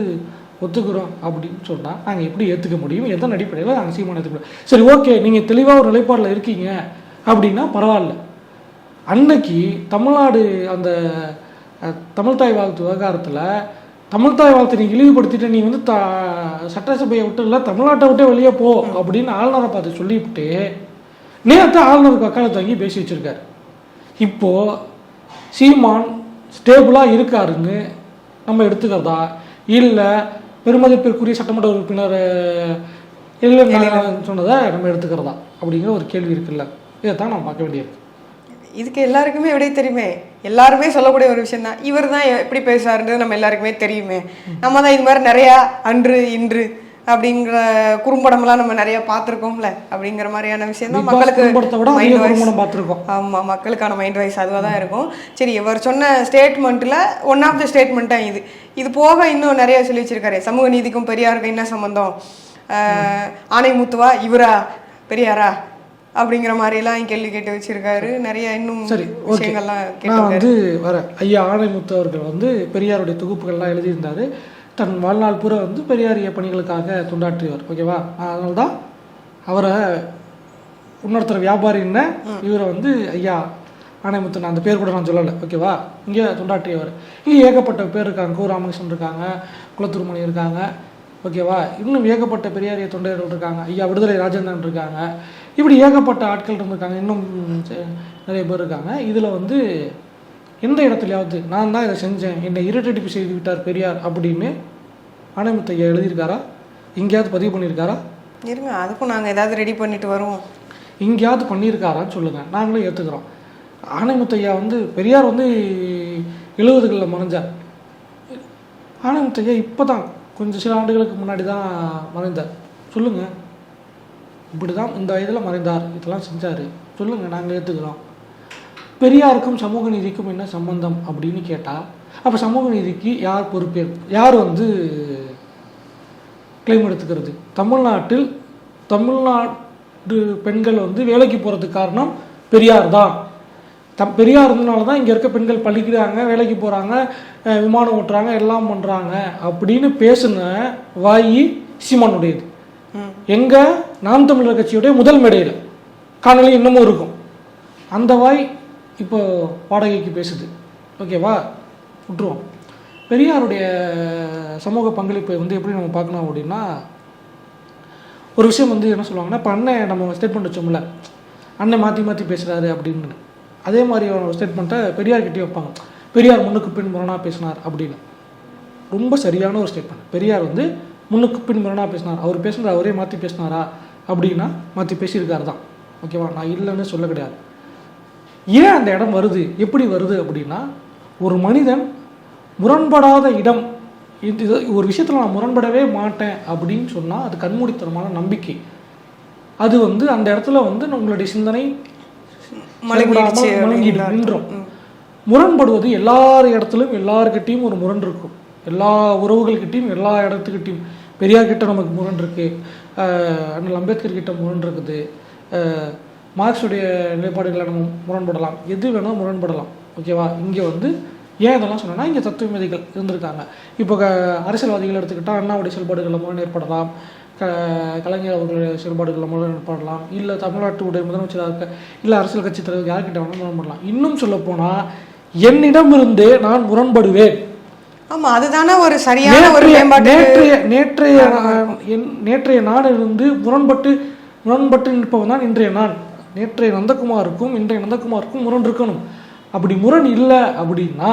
ஒத்துக்கிறோம் அப்படின்னு சொன்னால் நாங்கள் எப்படி ஏற்றுக்க முடியும்? எதன் அடிப்படையில் நாங்கள் சீமான் ஏற்றுக்கிறோம்? சரி, ஓகே, நீங்கள் தெளிவாக ஒரு நிலைப்பாடில் இருக்கீங்க அப்படின்னா பரவாயில்ல. அன்னைக்கு தமிழ்நாடு அந்த தமிழ் தாய் வாழ்த்து விவகாரத்தில் தமிழ்தாய் வாழ்த்தை நீ இழிவுபடுத்திட்டு நீ வந்து சட்டசபையை விட்டு இல்லை தமிழ்நாட்டை விட்டே வெளியே போ அப்படின்னு ஆளுநரை பார்த்து சொல்லிவிட்டு நேற்று ஆளுநருக்கு வக்காலத்து வாங்கி பேசி வச்சிருக்காரு. இப்போது சீமான் ஸ்டேபிளாக இருக்காருன்னு நம்ம எடுத்துக்கிறதா, இல்லை பெருமதிப்பிற்குரிய சட்டமன்ற உறுப்பினர் இல்லைன்னு சொன்னதை நம்ம எடுத்துக்கிறதா அப்படிங்கிற ஒரு கேள்வி இருக்குல்ல. இதைத்தான் நம்ம பார்க்க வேண்டியது. இதுக்கு எல்லாருக்குமே விடை தெரியுமே, எல்லாருமே சொல்லக்கூடிய ஒரு விஷயம் தான். இவர் தான் எப்படி பேசுறாருன்றது நம்ம எல்லாருக்குமே தெரியுமே. நம்ம தான் இது மாதிரி நிறையா அன்று இன்று அப்படிங்கிற குறும்படம்லாம் நம்ம நிறைய பார்த்துருக்கோம்ல. அப்படிங்கிற மாதிரியான விஷயம் தான் மக்களுக்கு மைண்ட் வாய்ஸ். ஆமாம், மக்களுக்கான மைண்ட் வாய்ஸ் அதுவாக தான் இருக்கும். சரி, இவர் சொன்ன ஸ்டேட்மெண்ட்டில் ஒன் ஆஃப் த ஸ்டேட்மெண்ட் தான் இது. இது போக இன்னும் நிறைய சொல்லி வச்சிருக்காரு. சமூக நீதிக்கும் பெரியாருக்கும் என்ன சம்பந்தம், ஆணைமுத்துவா இவரா பெரியாரா அப்படிங்கிற மாதிரிலாம் கேள்வி கேட்டு வச்சிருக்காரு. நிறைய இன்னும் சரி விஷயங்கள்லாம் நான் வந்து வரேன். ஐயா ஆணைமுத்து அவர்கள் வந்து பெரியாருடைய தொகுப்புகள்லாம் எழுதியிருந்தாரு. தன் வாழ்நாள் பூரா வந்து பெரியாரிய பணிகளுக்காக தொண்டாற்றியவர். ஓகேவா? அதனால தான் அவரை இன்னொருத்தர் வியாபாரின்னு இவரை வந்து ஐயா ஆணைமுத்து, நான் அந்த பேர் கூட நான் சொல்லலை. ஓகேவா? இங்கே தொண்டாற்றியவர். இங்கே ஏகப்பட்ட பேர் இருக்காங்க. கோ ராமகிருஷ்ணன் இருக்காங்க, குலத்துருமணி இருக்காங்க. ஓகேவா? இன்னும் ஏகப்பட்ட பெரியாரிய தொண்டர்கள் இருக்காங்க. ஐயா விடுதலை ராஜேந்திரன் இருக்காங்க. இப்படி ஏகப்பட்ட ஆட்கள் இருந்திருக்காங்க. இன்னும் நிறைய பேர் இருக்காங்க. இதில் வந்து எந்த இடத்துலையாவது நான் தான் இதை செஞ்சேன், என்னை இரிட்டேட்டிவ் செய்து விட்டார் பெரியார் அப்படின்னு ஆணைமுத்து ஐயா எழுதியிருக்காரா? எங்கேயாவது பதிவு பண்ணியிருக்காரா? இருங்க, அதுக்கும் நாங்கள் ஏதாவது ரெடி பண்ணிட்டு வருவோம். எங்கேயாவது பண்ணியிருக்காரான்னு சொல்லுங்கள், நாங்களும் ஏற்றுக்கிறோம். ஆணைமுத்து ஐயா வந்து பெரியார் வந்து 70களில் மறைஞ்சார். ஆணைமுத்து ஐயா இப்போ தான் கொஞ்சம் சில ஆண்டுகளுக்கு முன்னாடி தான் மறைந்தார். சொல்லுங்கள், இப்படி தான் இந்த வயதில் மறைந்தார், இதெல்லாம் செஞ்சார், சொல்லுங்கள், நாங்கள் ஏற்றுக்கிறோம். பெரியாருக்கும் சமூக நீதிக்கும் என்ன சம்பந்தம் அப்படின்னு கேட்டால், அப்போ சமூக நீதிக்கு யார் யார் வந்து கிளைம் எடுத்துக்கிறது? தமிழ்நாட்டு பெண்கள் வந்து வேலைக்கு போகிறதுக்கு காரணம் பெரியார் தான். பெரியார் இருந்தனால தான் இங்கே இருக்க பெண்கள் படிக்கிறாங்க, வேலைக்கு போகிறாங்க, விமானம் ஓட்டுறாங்க, எல்லாம் பண்ணுறாங்க அப்படின்னு பேசுன வாயி சீமானுடையது. எங்கள் நாம் தமிழர் கட்சியுடைய முதல் மேடையில் காணொலி இன்னமும் இருக்கும். அந்த வாய் இப்போ வாடகைக்கு பேசுது. ஓகேவா? விட்டுருவோம். பெரியாருடைய சமூக பங்களிப்பை வந்து எப்படி நம்ம பார்க்கணும் அப்படின்னா, ஒரு விஷயம் வந்து என்ன சொல்லுவாங்கன்னா, இப்போ அண்ணன் நம்ம ஸ்டேட்மெண்ட் வச்சோம்ல, அண்ணன் மாற்றி மாற்றி பேசுகிறாரு அப்படின்னு, அதே மாதிரி ஒரு ஸ்டேட்மெண்ட்டை பெரியார்கிட்டே வைப்பாங்க. பெரியார் முன்னுக்கு பின் முரணாக பேசினார் அப்படின்னு. ரொம்ப சரியான ஒரு ஸ்டேட்மெண்ட். பெரியார் வந்து முன்னுக்கு பின் முரணாக பேசினார். அவர் பேசுனது அவரே மாற்றி பேசினாரா அப்படின்னா மாற்றி பேசியிருக்காரு தான். ஓகேவா? நான் இல்லைன்னு சொல்ல கிடையாது. ஏன் அந்த இடம் வருது, எப்படி வருது அப்படின்னா, ஒரு மனிதன் முரண்படாத இடம், இது ஒரு விஷயத்தில் நான் முரண்படவே மாட்டேன் அப்படின்னு சொன்னால் அது கண்மூடித்தனமான நம்பிக்கை. அது வந்து அந்த இடத்துல வந்து உங்களுடைய சிந்தனை நின்றோம். முரண்படுவது எல்லார் இடத்துலையும் எல்லாருக்கிட்டையும் ஒரு முரண் இருக்கும். எல்லா உறவுகள்கிட்டையும் எல்லா இடத்துக்கிட்டையும். பெரியார்கிட்ட நமக்கு முரண் இருக்குது, அண்ணல் அம்பேத்கர் கிட்ட முரண் இருக்குது, மார்க்ஸுடைய நிலைப்பாடுகளை நம்ம முரண்படலாம், எது வேணால் முரண்படலாம். ஓகேவா? இங்கே வந்து ஏன் இதெல்லாம் சொன்னேன்னா, இங்கே தத்துவமதிகள் இருந்திருக்காங்க. இப்போ அரசியல்வாதிகள் எடுத்துக்கிட்டால் அண்ணாவுடைய செயல்பாடுகளில் முரண் ஏற்படலாம், கலைஞர் அவர்களுடைய செயல்பாடுகளில் முரண் ஏற்படலாம், இல்லை தமிழ்நாட்டுடைய முதலமைச்சராக இருக்க, இல்லை அரசியல் கட்சி தலைவர் யார்கிட்ட வேணாலும் முரண்படலாம். இன்னும் சொல்லப்போனால் என்னிடமிருந்து நான் முரண்படுவேன். ஆமாம், அதுதானே ஒரு சரியான ஒரு நேற்றைய நாளிலிருந்து முரண்பட்டு நிற்பவன் தான் இன்றைய நான். நேற்றைய நந்தகுமாருக்கும் இன்றைய நந்தகுமாருக்கும் முரண் இருக்கணும். அப்படி முரண் இல்லை அப்படின்னா,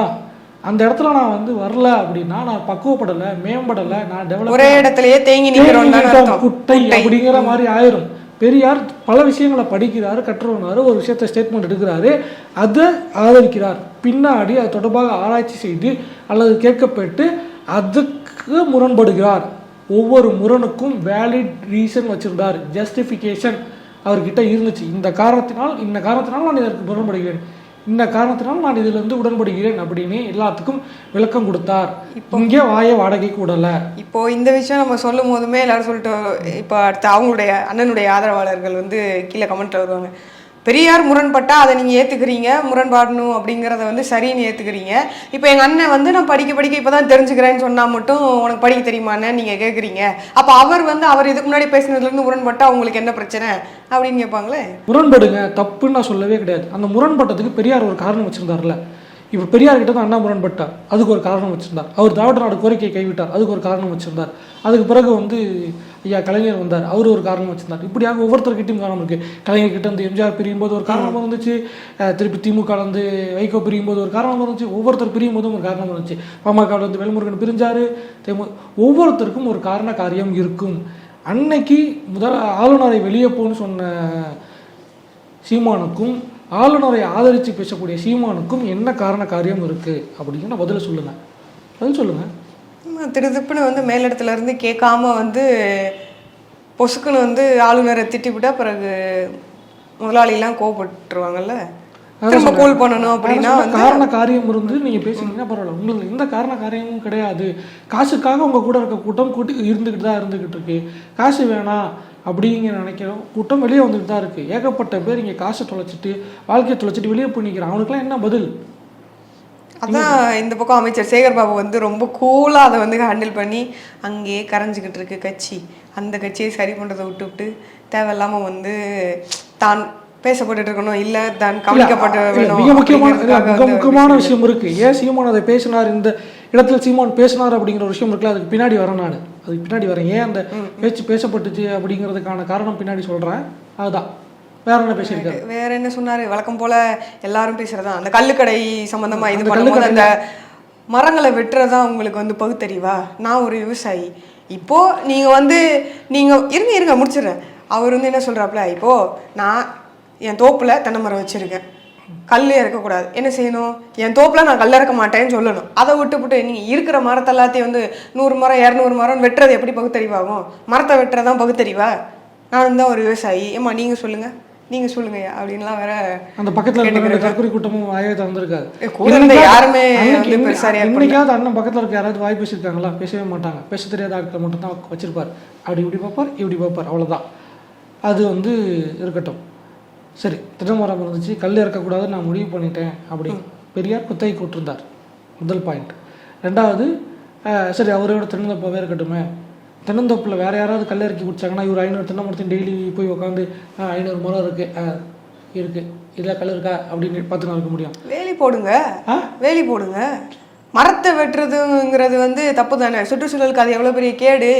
அந்த இடத்துல நான் வந்து வரல அப்படின்னா, நான் பக்குவப்படலை, மேம்படலை, நான் டெவலப் ஒரே இடத்துலயே தேங்கி நிற்கிறோம் குட்டை அப்படிங்கிற மாதிரி ஆயிரும். பெரியார் பல விஷயங்களை படிக்கிறாரு, கற்றுவனாரு, ஒரு விஷயத்தை ஸ்டேட்மெண்ட் எடுக்கிறாரு, அதை ஆதரிக்கிறார். பின்னாடி அது தொடர்பாக ஆராய்ச்சி செய்து அல்லது கேட்கப்பட்டு அதுக்கு முரண்படுகிறார். ஒவ்வொரு முரணுக்கும் வேலிட் ரீசன் வச்சிருந்தார், ஜஸ்டிஃபிகேஷன் அவர்கிட்ட இருந்துச்சு. இந்த காரணத்தினால் நான் இதற்கு முரண்படுகிறேன், இந்த காரணத்தினால் நான் இதிலிருந்து உடன்படுகிறேன் அப்படின்னு எல்லாத்துக்கும் விளக்கம் கொடுத்தார். இங்கே வாய வாடகைக்கு விடலை. இப்போ இந்த விஷயம் நம்ம சொல்லும் போதுமே எல்லாரும் சொல்லிட்டு, இப்போ அடுத்து அவங்களுடைய அண்ணனுடைய ஆதரவாளர்கள் வந்து கீழே கமெண்ட்ல வருவாங்க, பெரியார் முரண்பட்டா அதை நீங்கள் ஏற்றுக்கிறீங்க, முரண்பாடணும் அப்படிங்கிறத வந்து சரின்னு ஏற்றுக்கிறீங்க. இப்போ எங்கள் அண்ணன் வந்து நான் படிக்க இப்போ தான் தெரிஞ்சுக்கிறேன்னு சொன்னால் மட்டும் உனக்கு படிக்க தெரியுமான்னு நீங்கள் கேட்குறீங்க. அப்போ அவர் இதுக்கு முன்னாடி பேசினதுலேருந்து முரண்பட்டா உங்களுக்கு என்ன பிரச்சனை அப்படின்னு கேட்பாங்களே. முரண்படுங்க, தப்புன்னு நான் சொல்லவே கிடையாது. அந்த முரண்பட்டதுக்கு பெரியார் ஒரு காரணம் வச்சுருந்தார்ல. இப்போ பெரியார் கிட்ட தான் அண்ணா முரண்பட்டார், அதுக்கு ஒரு காரணம் வச்சுருந்தார். அவர் திராவிட நாடு கோரிக்கையை கைவிட்டார், அதுக்கு ஒரு காரணம் வச்சுருந்தார். அதுக்கு பிறகு வந்து ஐயா கலைஞர் வந்தார், அவர் ஒரு காரணம் வச்சுருந்தார். இப்படியாக ஒவ்வொருத்தர்கிட்டையும் காரணம் இருக்குது. கலைஞர்கிட்ட வந்து எம்ஜிஆர் பிரியும் போது ஒரு காரணம் இருந்துச்சு, திருப்பி திமுக வந்து வைகோ பிரியும் போது ஒரு காரணம் இருந்துச்சு, ஒவ்வொருத்தர் பிரியும் போதும் ஒரு காரணம் இருந்துச்சு. பாமக வந்து வேல்முருகன் பிரிஞ்சார், ஒவ்வொருத்தருக்கும் ஒரு காரண காரியம் இருக்கும். அன்னைக்கு ஆளுநரை வெளியே போன்னு சொன்ன சீமானுக்கும் ஆளுநரை ஆதரித்து பேசக்கூடிய சீமானுக்கும் என்ன காரண காரியம் இருக்குது அப்படிங்கிற பதில் சொல்லுங்கள். திருதுப்புன்னு வந்து மேலிடத்துல இருந்து கேட்காம வந்து பொசுக்குன்னு வந்து ஆளுநரை திட்டிவிட்டா பிறகு முதலாளிலாம் கோவப்பட்டுருவாங்கல்ல, திரும்ப கூல் பண்ணணும் அப்படின்னா காரண காரியம் இருந்து நீங்கள் பேசுனீங்கன்னா பரவாயில்ல. உங்களுக்கு எந்த காரண காரியமும் கிடையாது. காசுக்காக உங்கள் கூட இருக்க கூட்டம் இருந்துக்கிட்டு இருக்கு. காசு வேணாம் அப்படிங்கிற நினைக்கிறோம் கூட்டம் வெளியே வந்துட்டு தான் இருக்குது. ஏகப்பட்ட பேர் இங்கே காசை தொலைச்சிட்டு வாழ்க்கையை தொலைச்சிட்டு வெளியே போய் நிற்கிறான். அவனுக்குலாம் என்ன பதில்? அதான் இந்த பக்கம் அமைச்சர் சேகர் பாபு வந்து ரொம்ப கூலாக அதை வந்து ஹேண்டில் பண்ணி அங்கேயே கரைஞ்சிக்கிட்டு இருக்கு கட்சி. அந்த கட்சியை சரி பண்ணுறதை விட்டு தேவையில்லாமல் வந்து தான் பேசப்பட்டு இருக்கணும், இல்லை தான் கவனிக்கப்பட்டு வேணும். மிக முக்கியமான விஷயம் இருக்குது. ஏன் சீமான் அதை பேசினார், இந்த இடத்துல சீமான் பேசினார் அப்படிங்கிற ஒரு விஷயம் இருக்குல்ல, அதுக்கு பின்னாடி வரேன். அதுக்கு பின்னாடி வரேன். ஏன் அந்த பேச்சு பேசப்பட்டுச்சு அப்படிங்கிறதுக்கான காரணம் பின்னாடி சொல்கிறேன். அதுதான். வேற என்ன பேசியிருக்காரு? வேற என்ன சொன்னாரு? வழக்கம் போல எல்லாரும் பேசுறதா அந்த கல்லுக்கடை சம்பந்தமா இது பண்ணும்போது அந்த மரங்களை வெட்டுறதா உங்களுக்கு வந்து பகுத்தறிவா? நான் ஒரு விவசாயி. இப்போ நீங்க இருங்க முடிச்சிடுறேன். அவர் வந்து என்ன சொல்றாப்புல, இப்போ நான் என் தோப்புல தென்னை மரம் வச்சிருக்கேன், கல் இறக்கக்கூடாது, என்ன செய்யணும்? என் தோப்பில் நான் கல் இறக்க மாட்டேன்னு சொல்லணும். அதை விட்டு நீங்கள் இருக்கிற மரத்தை எல்லாத்தையும் வந்து 100 மரம் 200 மரம் வெட்டுறது எப்படி பகுத்தறிவாகும்? மரத்தை வெட்டுறதான் பகுத்தறிவா? நான் தான் ஒரு விவசாயி. ஏம்மா நீங்கள் சொல்லுங்கய்யா அப்படின்லாம் வேற அந்த பக்கத்தில் தற்கொலை கூட்டமும் வாயை திறந்துருக்காது. யாருமே இன்னைக்காவது அண்ணன் பக்கத்தில் இருக்க யாராவது வாய் பேசியிருக்காங்களா? பேசவே மாட்டாங்க. பேச தெரியாத ஆட்களை மட்டும் தான் வச்சிருப்பார். அப்படி இப்படி பார்ப்பார், அவ்வளோதான். அது வந்து இருக்கட்டும். சரி, திட்டமரம் இருந்துச்சு, கல் இறக்கக்கூடாதுன்னு நான் முடிவு பண்ணிட்டேன் அப்படி பெரியார் குத்தகை கூட்டிருந்தார். முதல் பாயிண்ட். ரெண்டாவது, சரி அவரோட தென்னந்தோப்பாகவே இருக்கட்டுமே, தென்னந்தோப்பில் வேறு யாராவது கல் இறக்கி குடிச்சாங்கன்னா இவர் 500 தென்னை மரத்தையும் டெய்லி போய் உட்காந்து 500 மரம் இருக்குது இதில் கல் இருக்கா அப்படின்னு பார்த்து நான் இருக்க முடியும்? வேலி போடுங்க. மரத்தை வெட்டுறதுங்கிறது வந்து தப்பு தானே? சுற்றுச்சூழலுக்கு அது எவ்வளோ பெரிய கேடு.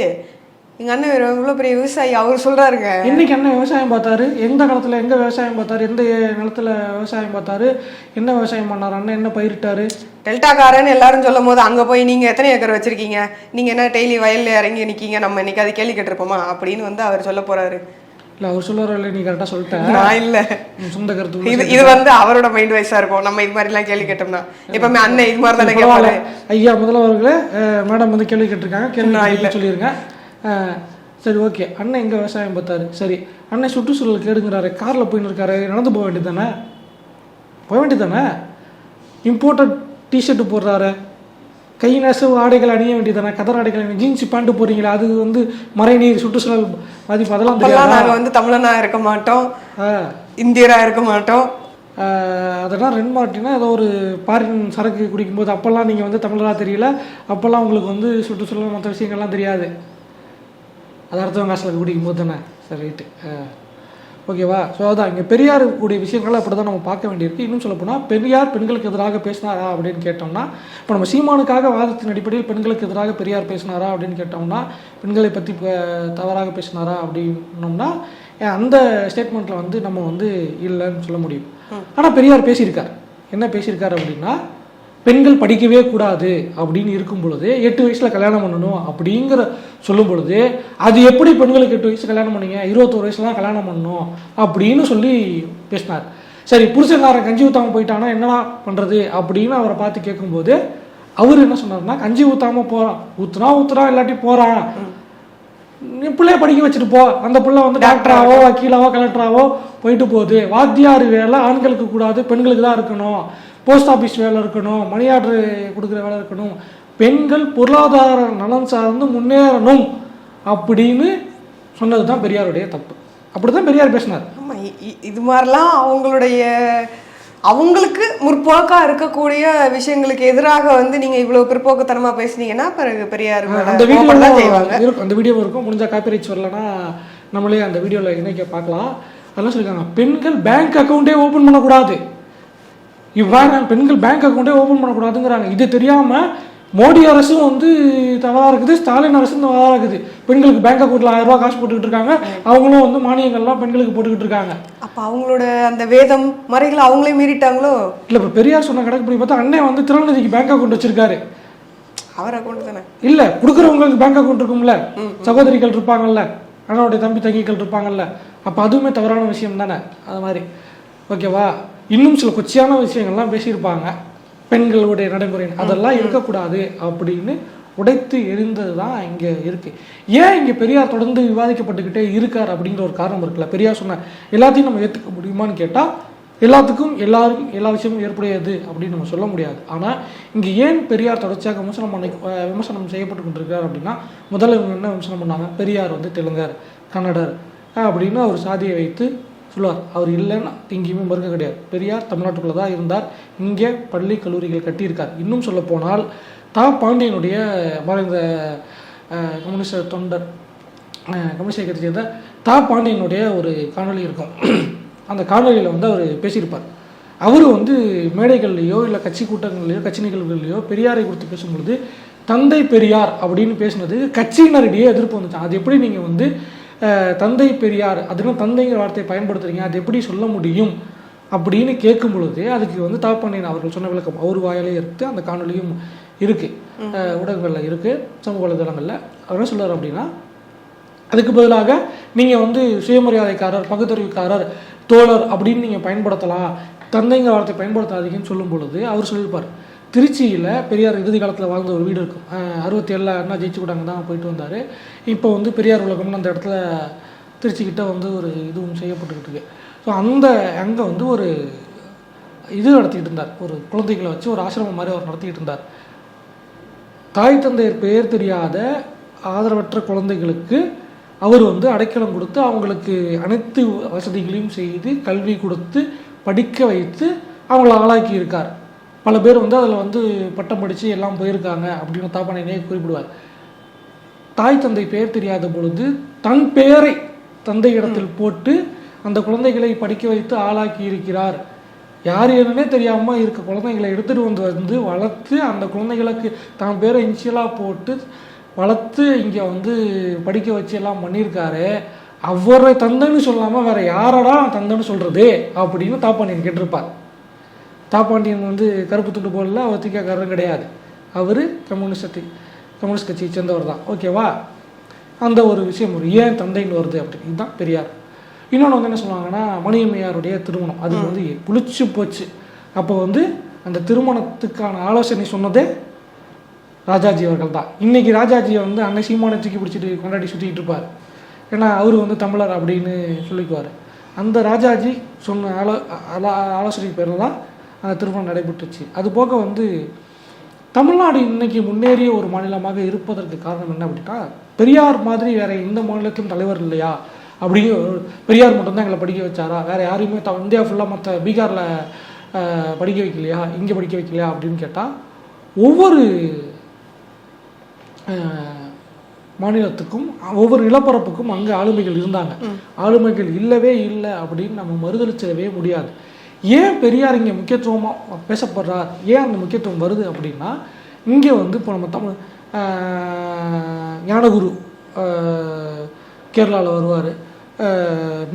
எங்கள் அண்ணன் எவ்வளோ பெரிய விவசாயி, அவர் சொல்கிறாருங்க. இன்னைக்கு அண்ணன் விவசாயம் பார்த்தாரு, எந்த காலத்தில் எங்கே விவசாயம் பார்த்தாரு, எந்த நிலத்தில் விவசாயம் பார்த்தாரு, என்ன விவசாயம் பண்ணார் அண்ணன், என்ன பயிரிட்டாரு? டெல்டாக்காரன்னு எல்லாரும் சொல்லும் போது அங்கே போய் நீங்கள் எத்தனை ஏக்கர் வச்சுருக்கீங்க, நீங்கள் என்ன டெய்லி வயலில் இறங்கி நிற்கீங்க, நம்ம இன்னைக்கு அது கேள்வி கேட்டிருப்போமா அப்படின்னு வந்து அவர் சொல்ல போகிறாரு. இல்லை அவர் சொல்லுவார் இல்லை, நீ கரெக்டாக சொல்லிட்டேன். நான் இல்லை, சொந்த கருத்து. இது வந்து அவரோட மைண்ட் வைஸாக இருக்கும். நம்ம இது மாதிரிலாம் கேள்வி கேட்டோம்னா எப்பவுமே அண்ணன் இது மாதிரி தானே கேட்பாரு. ஐயா முதல்வர்களே, மேடம் வந்து கேள்வி கேட்டிருக்காங்க, கேள்வி இல்லை சொல்லிடுங்க. சரி ஓகே, அண்ணன் எங்கே விவசாயம் பார்த்தாரு? சரி, அண்ணன் சுற்றுச்சூழல் கேடுங்கிறாரு, காரில் போயின்னு இருக்காரு, நடந்து போக வேண்டியது தானே? இம்போர்ட்டட் டிஷர்ட்டு போடுறாரு, கை நெசவு ஆடைகள் அணிய வேண்டியதானே? கதர் ஆடைகள், ஜீன்ஸ் பேண்ட்டு போடுறீங்களா, அது வந்து மறைநீர் சுற்றுச்சூழல் பாதிப்பு, அதெல்லாம் தெரியாது. நாங்கள் வந்து தமிழனா இருக்க மாட்டோம், இந்தியராக இருக்க மாட்டோம். அதெல்லாம் ரெண்டு மாட்டினா ஏதோ ஒரு பாரின் சரக்கு குடிக்கும்போது அப்போல்லாம் நீங்கள் வந்து தமிழராக தெரியல, அப்போல்லாம் உங்களுக்கு வந்து சுற்றுச்சூழல் மற்ற விஷயங்கள்லாம் தெரியாது. அது அடுத்தவங்க காசில் குடிக்கும்போது தானே. சரி ரைட்டு, ஓகேவா? ஸோ அதான் இங்கே பெரியார் கூடிய விஷயங்களை அப்படி தான் நம்ம பார்க்க வேண்டியிருக்கு. இன்னும் சொல்லப்போனால் பெரியார் பெண்களுக்கு எதிராக பேசினாரா அப்படின்னு கேட்டோம்னா, இப்போ நம்ம சீமானுக்காக வாதத்தின் அடிப்படையில் பெண்களுக்கு எதிராக பெரியார் பேசினாரா அப்படின்னு கேட்டோம்னா, பெண்களை பற்றி தவறாக பேசினாரா அப்படின்னோம்னா அந்த ஸ்டேட்மெண்ட்டில் வந்து நம்ம வந்து இல்லைன்னு சொல்ல முடியும். ஆனால் பெரியார் பேசியிருக்கார். என்ன பேசியிருக்காரு அப்படின்னா, பெண்கள் படிக்கவே கூடாது அப்படின்னு இருக்கும் பொழுது 8 வயசில் கல்யாணம் பண்ணணும் அப்படிங்கிற சொல்லும் பொழுது, அது எப்படி பெண்களுக்கு 8 வயசு கல்யாணம் பண்ணீங்க, 21 வயசுல தான் கல்யாணம் பண்ணணும் அப்படின்னு சொல்லி பேசினார். சரி, புருஷன்காரன் கஞ்சி ஊற்றாமல் போயிட்டானா என்னடா பண்ணுறது அப்படின்னு அவரை பார்த்து கேட்கும்போது அவர் என்ன சொன்னார்னா, கஞ்சி ஊற்றாமல் போகிறான், ஊற்றுறான் இல்லாட்டி போகிறான், நீ பிள்ளைய படிக்க வச்சுட்டு போ, அந்த பிள்ளை வந்து டாக்டராவோ வக்கீலாவோ கலெக்டராவோ போயிட்டு போகுது, வாத்தியார் வேலை ஆண்களுக்கு கூடாது பெண்களுக்கு தான் இருக்கணும், போஸ்ட் ஆஃபீஸ் வேலை இருக்கணும், மணி ஆர்டர் கொடுக்குற வேலை இருக்கணும், பெண்கள் பொருளாதார நலன் சார்ந்து முன்னேறணும் அப்படின்னு சொன்னது தான் பெரியாருடைய தப்பு. அப்படி தான் பெரியார் பேசினார். ஆமாம், இது மாதிரிலாம் அவங்களுக்கு முற்போக்காக இருக்கக்கூடிய விஷயங்களுக்கு எதிராக வந்து நீங்கள் இவ்வளோ பிற்போக்குத்தனமாக பேசுனீங்கன்னா பிறகு பெரியார் அந்த வீடியோ இருக்கும், அந்த வீடியோ இருக்கும். முடிஞ்சால் காப்பிரைட்ஸ் வரலன்னா நம்மளே அந்த வீடியோவில் இணைக்க பார்க்கலாம். அதெல்லாம் சொல்லியிருக்காங்க, பெண்கள் பேங்க் அக்கௌண்ட்டே ஓப்பன் பண்ணக்கூடாது, இவ்வாறு பெண்கள் பேங்க் அக்கௌண்ட்டே ஓப்பன் பண்ணக்கூடாதுங்கிறாங்க. இது தெரியாமல் மோடி அரசும் வந்து தவறாக இருக்குது, ஸ்டாலின் அரசும் தவறாக இருக்குது. பெண்களுக்கு பேங்க் அக்கௌண்ட்டில் 1000 ரூபா காசு போட்டுக்கிட்டு இருக்காங்க, அவங்களும் வந்து மானியங்கள்லாம் பெண்களுக்கு போட்டுக்கிட்டு இருக்காங்க. அப்போ அவங்களோட அந்த வேதம் மறைகளை அவங்களே மீறிட்டாங்களோ? இல்லை, இப்போ பெரியார் சொன்ன கணக்கு படி பார்த்தா அண்ணன் வந்து திருநெல்வேலிக்கு பேங்க் அக்கௌண்ட் வச்சிருக்காரு. அவர் அக்கௌண்ட் தானே? இல்லை, கொடுக்குறவங்களுக்கு பேங்க் அக்கௌண்ட் இருக்கும்ல, சகோதரிகள் இருப்பாங்கல்ல, அண்ணனுடைய தம்பி தங்கிகள் இருப்பாங்கல்ல, அப்போ அதுவுமே தவறான விஷயம் தானே. அது மாதிரி ஓகேவா. இன்னும் சில கொச்சியான விஷயங்கள்லாம் பேசியிருப்பாங்க பெண்களுடைய நடைமுறை, அதெல்லாம் இருக்கக்கூடாது அப்படின்னு உடைத்து எரிந்தது தான் இங்கே இருக்குது. ஏன் இங்கே பெரியார் தொடர்ந்து விவாதிக்கப்பட்டுக்கிட்டே இருக்கார் அப்படிங்கிற ஒரு காரணம் இருக்குல்ல. பெரியார் சொன்ன எல்லாத்தையும் நம்ம ஏற்றுக்க முடியுமான்னு கேட்டால் எல்லாத்துக்கும் எல்லாரும் எல்லா விஷயமும் ஏற்புடையது அப்படின்னு நம்ம சொல்ல முடியாது. ஆனால் இங்கே ஏன் பெரியார் தொடர்ச்சியாக விமர்சனம் செய்யப்பட்டு கொண்டிருக்கிறார் அப்படின்னா, முதல்ல இவங்க என்ன விமர்சனம் பண்ணாங்க, பெரியார் வந்து தெலுங்கர் கன்னடர் அப்படின்னு அவர் சாதியை வைத்து சொல்லுவார். அவர் இல்லைன்னு எங்கேயுமே மறுக்க கிடையாது. பெரியார் தமிழ்நாட்டுக்குள்ளே தான் இருந்தார், இங்கே பள்ளி கல்லூரிகள் கட்டியிருக்கார். இன்னும் சொல்ல போனால் தா பாண்டியனுடைய மறைந்த கம்யூனிஸ்ட் தொண்டர் கம்யூனிஸ்ட் இயக்கத்தை சேர்ந்த தா பாண்டியனுடைய ஒரு காணொலி இருக்கும். அந்த காணொலியில் வந்து அவர் பேசியிருப்பார். அவர் வந்து மேடைகள்லையோ இல்லை கட்சி கூட்டங்கள்லையோ கட்சி நிகழ்வுகள்லையோ பெரியாரை குறித்து பேசும்பொழுது தந்தை பெரியார் அப்படின்னு பேசினது கட்சியினரிடையே எதிர்ப்பு வந்துச்சான். அது எப்படி நீங்கள் வந்து தந்தை பெரியார் அதுன்னு தந்தைங்கிற வார்த்தையை பயன்படுத்துறீங்க, அது எப்படி சொல்ல முடியும் அப்படின்னு கேட்கும் பொழுது அதுக்கு வந்து தா பாண்டியன் அவர்கள் சொன்ன விளக்கம் அவர் வாயிலே இருக்கு. அந்த காணொலியும் இருக்குது, ஊடகங்களில் இருக்குது, சமூக வலைதளங்களில். அவர் என்ன சொல்கிறார் அப்படின்னா, அதுக்கு பதிலாக நீங்கள் வந்து சுயமரியாதைக்காரர், பகுத்தறிவுக்காரர், தோழர் அப்படின்னு நீங்கள் பயன்படுத்தலாம், தந்தைங்கிற வார்த்தை பயன்படுத்தாதீங்கன்னு சொல்லும் பொழுது அவர் சொல்லியிருப்பார், திருச்சியில் பெரியார் இறுதி காலத்தில் வாழ்ந்த ஒரு வீடு இருக்கும், 67 அண்ணா ஜெயிச்சு கூட்டாங்க தான் போயிட்டு வந்தார். இப்போ வந்து பெரியார் உலகம்னு அந்த இடத்துல திருச்சிக்கிட்ட வந்து ஒரு இதுவும் செய்யப்பட்டுக்கிட்டு இருக்கு. ஸோ அங்கே வந்து ஒரு இது நடத்திக்கிட்டு இருந்தார், ஒரு குழந்தைகளை வச்சு ஒரு ஆசிரமம் மாதிரி அவர் நடத்திக்கிட்டு இருந்தார். தாய் தந்தையர் பெயர் தெரியாத ஆதரவற்ற குழந்தைகளுக்கு அவர் வந்து அடைக்கலம் கொடுத்து அவங்களுக்கு அனைத்து வசதிகளையும் செய்து கல்வி கொடுத்து படிக்க வைத்து அவங்கள ஆளாக்கி இருக்கார். பல பேர் வந்து அதில் வந்து பட்டம் படித்து எல்லாம் போயிருக்காங்க அப்படின்னு தா பாண்டியனே குறிப்பிடுவார். தாய் தந்தை பெயர் தெரியாத பொழுது தன் பெயரை தந்தை இடத்தில் போட்டு அந்த குழந்தைகளை படிக்க வைத்து ஆளாக்கி இருக்கிறார். யார் என்னன்னே தெரியாமல் இருக்க குழந்தைங்களை எடுத்துகிட்டு வந்து வளர்த்து அந்த குழந்தைகளுக்கு தான் பேரை இனிஷியலாக போட்டு வளர்த்து இங்கே வந்து படிக்க வச்சு எல்லாம் பண்ணியிருக்காரு. அவரை தந்தைன்னு சொல்லாமல் வேற யாரடா தந்தைன்னு சொல்கிறது அப்படின்னு தா பாண்டியன் கேட்டிருப்பார். தா பாண்டியன் வந்து கருப்பு துண்டு போடல, அவர் திக்காக்காரரும் கிடையாது, அவர் கம்யூனிஸ்ட் கட்சியை சேர்ந்தவர் தான். ஓகேவா. அந்த ஒரு விஷயம் ஏன் தந்தைன்னு வருது அப்படின்னு இதுதான் பெரியார். இன்னொன்று வந்து என்ன சொல்லுவாங்கன்னா, மணியம்மையாருடைய திருமணம் அது வந்து புளிச்சு போச்சு. அப்போ வந்து அந்த திருமணத்துக்கான ஆலோசனை சொன்னதே ராஜாஜி அவர்கள் தான். இன்றைக்கி ராஜாஜியை வந்து அன்னை சீமானை தூக்கி பிடிச்சிட்டு கொண்டாடி சுற்றிக்கிட்டு இருப்பார். ஏன்னா அவர் வந்து தமிழர் அப்படின்னு சொல்லிக்குவார். அந்த ராஜாஜி சொன்ன ஆலோசனை பேரில் தான் அந்த திருமணம் நடைபெற்றுச்சு. அது போக வந்து தமிழ்நாடு இன்றைக்கி முன்னேறிய ஒரு மாநிலமாக இருப்பதற்கு காரணம் என்ன அப்படின்னா, பெரியார் மாதிரி வேறு எந்த மாநிலத்திலும் தலைவர் இல்லையா, அப்படி பெரியார் மட்டும்தான் எங்களை படிக்க வச்சாரா, வேறு யாரையுமே இந்தியா ஃபுல்லாக மற்ற பீகாரில் படிக்க வைக்கலையா, இங்கே படிக்க வைக்கலையா அப்படின்னு கேட்டால் ஒவ்வொரு மாநிலத்துக்கும் ஒவ்வொரு நிலப்பரப்புக்கும் அங்கே ஆளுமைகள் இருந்தாங்க. ஆளுமைகள் இல்லவே இல்லை அப்படின்னு நம்ம மறுதளிச்சிடவே முடியாது. ஏன் பெரியார் இங்கே முக்கியத்துவமாக பேசப்படுறார், ஏன் அந்த முக்கியத்துவம் வருது அப்படின்னா, இங்கே வந்து இப்போ நம்ம தமிழ் ஞானகுரு கேரளாவில் வருவார்,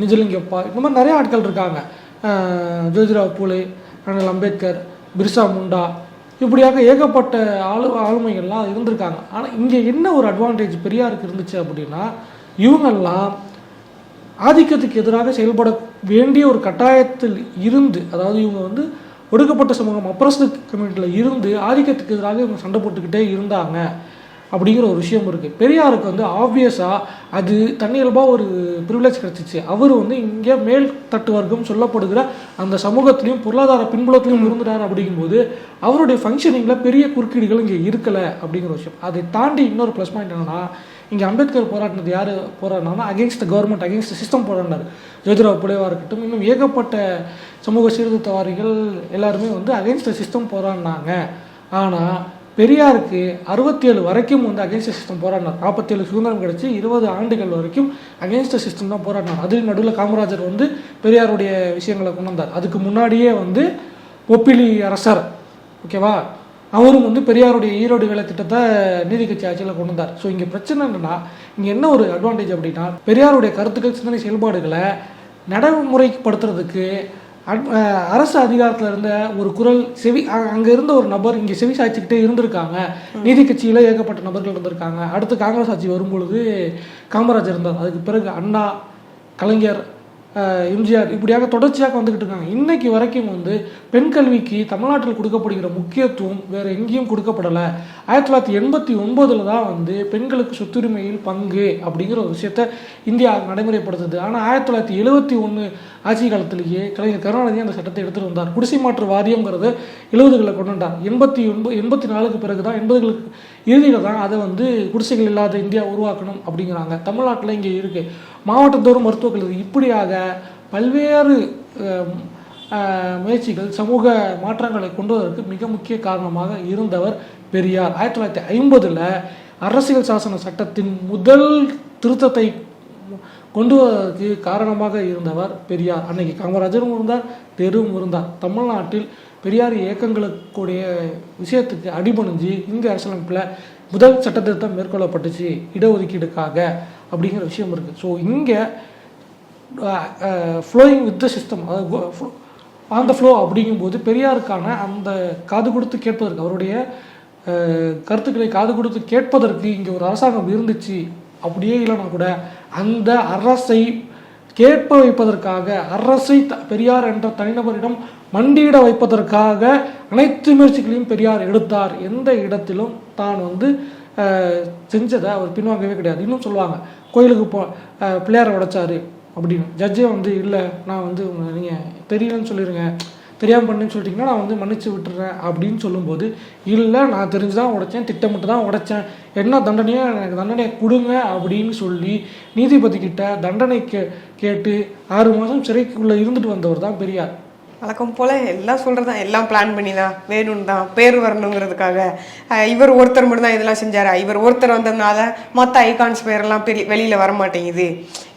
நிஜலிங்கப்பா, இந்த மாதிரி நிறைய ஆட்கள் இருக்காங்க, ஜோதிராவ் பூலே, அண்ணல் அம்பேத்கர், பிர்சா முண்டா, இப்படியாக ஏகப்பட்ட ஆளுமைகள்லாம் இருந்திருக்காங்க. ஆனால் இங்கே என்ன ஒரு அட்வான்டேஜ் பெரியாருக்கு இருந்துச்சு அப்படின்னா, இவங்கெல்லாம் ஆதிக்கத்துக்கு எதிராக செயல்பட வேண்டிய ஒரு கட்டாயத்தில் இருந்து, அதாவது இவங்க வந்து ஒடுக்கப்பட்ட சமூகம் அப்ரஸ்டு கம்யூனிட்டியில் இருந்து ஆதிக்கத்துக்கு எதிராக இவங்க சண்டை போட்டுக்கிட்டே இருந்தாங்க அப்படிங்கிற ஒரு விஷயம் இருக்குது. பெரியாருக்கு வந்து ஆப்வியஸாக அது தன்னியல்பாக ஒரு ப்ரிவிலேஜ் கிடச்சிச்சு. அவர் வந்து இங்கே மேல் தட்டு வர்க்கம் சொல்லப்படுகிற அந்த சமூகத்திலையும் பொருளாதார பின்புலத்திலையும் இருந்தார். அப்படிங்கும்போது அவருடைய ஃபங்க்ஷனிங்கில் பெரிய குறுக்கீடுகள் இங்கே இருக்கலை அப்படிங்கிற விஷயம். அதை தாண்டி இன்னொரு ப்ளஸ் பாயிண்ட் என்னென்னா, இங்கே அம்பேத்கர் போராட்டினது யார் போராடினாங்கன்னா அகேன்ஸ்ட் கவர்மெண்ட், அகேன்ஸ்ட் சிஸ்டம் போராடினார். ஜோதிராவ் புலேவாக இருக்கட்டும், இன்னும் ஏகப்பட்ட சமூக சீர்திருத்தவாதிகள் எல்லாருமே வந்து அகேன்ஸ்ட் சிஸ்டம் போராடினாங்க. ஆனால் பெரியாருக்கு 67 வரைக்கும் வந்து அகேன்ஸ்ட் சிஸ்டம் போராடினார். 47 சுதந்திரம் கிடச்சி 20 ஆண்டுகள் வரைக்கும் அகேன்ஸ்ட் சிஸ்டம் தான் போராடினார். அது நடுவில் காமராஜர் வந்து பெரியாருடைய விஷயங்களை கொண்டு வந்தார். அதுக்கு முன்னாடியே வந்து ஒப்பிலி அரசர், ஓகேவா, அவரும் வந்து பெரியாருடைய ஈரோடு வேலை திட்டத்தை நீதி கட்சி ஆட்சியில் கொண்டு வந்தார். ஸோ இங்கே பிரச்சனை என்னென்னா, இங்கே என்ன ஒரு அட்வான்டேஜ் அப்படின்னா, பெரியாருடைய கருத்துக்கள் சிந்தனை செயல்பாடுகளை நடைமுறைப்படுத்துறதுக்கு அரசு அதிகாரத்தில் இருந்த ஒரு குரல் அங்கே இருந்த ஒரு நபர் இங்கே செவி சாய்ச்சிக்கிட்டே இருந்திருக்காங்க. நீதி கட்சியில் ஏகப்பட்ட நபர்கள் இருந்திருக்காங்க. அடுத்து காங்கிரஸ் ஆட்சி வரும்பொழுது காமராஜர் இருந்தார். அதுக்கு பிறகு அண்ணா, கலைஞர், எம்ஜிஆர் இப்படியாக தொடர்ச்சியாக வந்துக்கிட்டு இருக்காங்க. இன்றைக்கு வரைக்கும் வந்து பெண் கல்விக்கு தமிழ்நாட்டில் கொடுக்கப்படுகிற முக்கியத்துவம் வேறு எங்கேயும் கொடுக்கப்படலை. 1989 தான் வந்து பெண்களுக்கு சொத்துரிமையில் பங்கு அப்படிங்கிற ஒரு விஷயத்த இந்தியா நடைமுறைப்படுத்துது. ஆனால் 1971 ஆட்சி காலத்திலேயே கலைஞர் கருணாநிதி அந்த சட்டத்தை எடுத்துகிட்டு வந்தார். குடிசை மாற்று வாரியங்கிறத 70களில் கொண்டு வந்தார். 84க்கு பிறகு தான், 80களுக்கு இறுதியில் தான் அதை வந்து குடிசைகள் இல்லாத இந்தியா உருவாக்கணும் அப்படிங்கிறாங்க. தமிழ்நாட்டில் இங்கே இருக்குது மாவட்டத்தோறும் மருத்துவக் கல்லூரி. இப்படியாக பல்வேறு முயற்சிகள் சமூக மாற்றங்களை கொண்டு வருவதற்கு மிக முக்கிய காரணமாக இருந்தவர் பெரியார். 1950 அரசியல் சாசன சட்டத்தின் முதல் திருத்தத்தை கொண்டு வருவதற்கு காரணமாக இருந்தவர் பெரியார். அன்னைக்கு காமராஜரும் இருந்தார், நேருவும் இருந்தார். தமிழ்நாட்டில் பெரியார் இயக்கங்களுக்குடைய விஷயத்துக்கு அடிபணிஞ்சு இந்திய அரசியலமைப்பில் முதல் சட்டத்திருத்தம் மேற்கொள்ளப்பட்டுச்சு இடஒதுக்கீடுக்காக அப்படிங்கிற விஷயம் இருக்குது. ஸோ இங்கே ஃப்ளோயிங் வித் த சிஸ்டம், அதாவது ஆன் த ஃப்ளோ அப்படிங்கும்போது பெரியாருக்கான அந்த காது கொடுத்து கேட்பதற்கு, அவருடைய கருத்துக்களை காது கொடுத்து கேட்பதற்கு இங்கே ஒரு அரசாங்கம் இருந்துச்சு. அப்படியே இல்லைனா கூட அந்த அரசை கேட்ப வைப்பதற்காக, அரசை பெரியார் என்ற தனிநபரிடம் மண்டியிட வைப்பதற்காக அனைத்து முயற்சிகளையும் பெரியார் எடுத்தார். எந்த இடத்திலும் தான் வந்து செஞ்சதை அவர் பின்வாங்கவே கிடையாது. இன்னும் சொல்லுவாங்க, கோயிலுக்கு பிள்ளையாரை உடைச்சாரு அப்படின்னு. ஜட்ஜே வந்து இல்லை, நான் வந்து நீங்கள் தெரியலன்னு சொல்லிடுங்க, தெரியாமல் பண்ணுன்னு சொல்லிட்டிங்கன்னா நான் வந்து மன்னிச்சு விட்டுறேன் அப்படின்னு சொல்லும்போது, இல்லை நான் தெரிஞ்சு தான் உடைச்சேன், திட்டமிட்டு தான் உடைச்சேன், என்ன தண்டனையோ எனக்கு தண்டனையை கொடுங்க அப்படின்னு சொல்லி நீதிபதிக்கிட்ட தண்டனை கேட்டு 6 மாதம் சிறைக்குள்ளே இருந்துட்டு வந்தவர் தான் பெரியார். வழக்கம் போல் எல்லாம் சொல்கிறதான், எல்லாம் பிளான் பண்ணி தான், வேணும்னு தான், பேர் வரணுங்கிறதுக்காக. இவர் ஒருத்தர் மட்டும்தான் இதெல்லாம் செஞ்சார், இவர் ஒருத்தர் வந்ததுனால மற்ற ஐகான்ஸ் பேரெல்லாம் வெளியில் வரமாட்டேங்குது,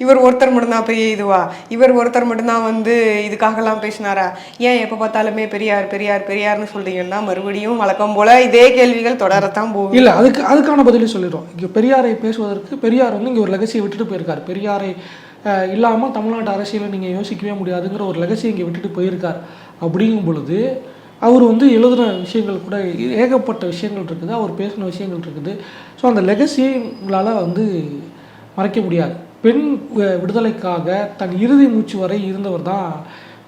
இவர் ஒருத்தர் மட்டும்தான் பெரிய இதுவா, இவர் ஒருத்தர் மட்டும்தான் வந்து இதுக்காகலாம் பேசினாரா, ஏன் எப்போ பார்த்தாலுமே பெரியார் பெரியார் பெரியார்னு சொல்கிறீங்கன்னா மறுபடியும் வழக்கம் போல் இதே கேள்விகள் தொடரத்தான் போகும். இல்லை, அதுக்கான பதிலையும் சொல்லிடுறோம். இங்கே பெரியாரை பேசுவதற்கு பெரியார் வந்து இங்கே ஒரு லெகசியை விட்டுட்டு போயிருக்கார். பெரியாரை இல்லாமல் தமிழ்நாட்டு அரசியலை நீங்கள் யோசிக்கவே முடியாதுங்கிற ஒரு லெகசியை இங்கே விட்டுட்டு போயிருக்கார். அப்படிங்கும் பொழுது அவர் வந்து எழுதுன விஷயங்கள் கூட ஏகப்பட்ட விஷயங்கள் இருக்குது, அவர் பேசின விஷயங்கள் இருக்குது. ஸோ அந்த லெகசியை உங்களால் வந்து மறைக்க முடியாது. பெண் விடுதலைக்காக தன் இறுதி மூச்சு வரை இருந்தவர் தான்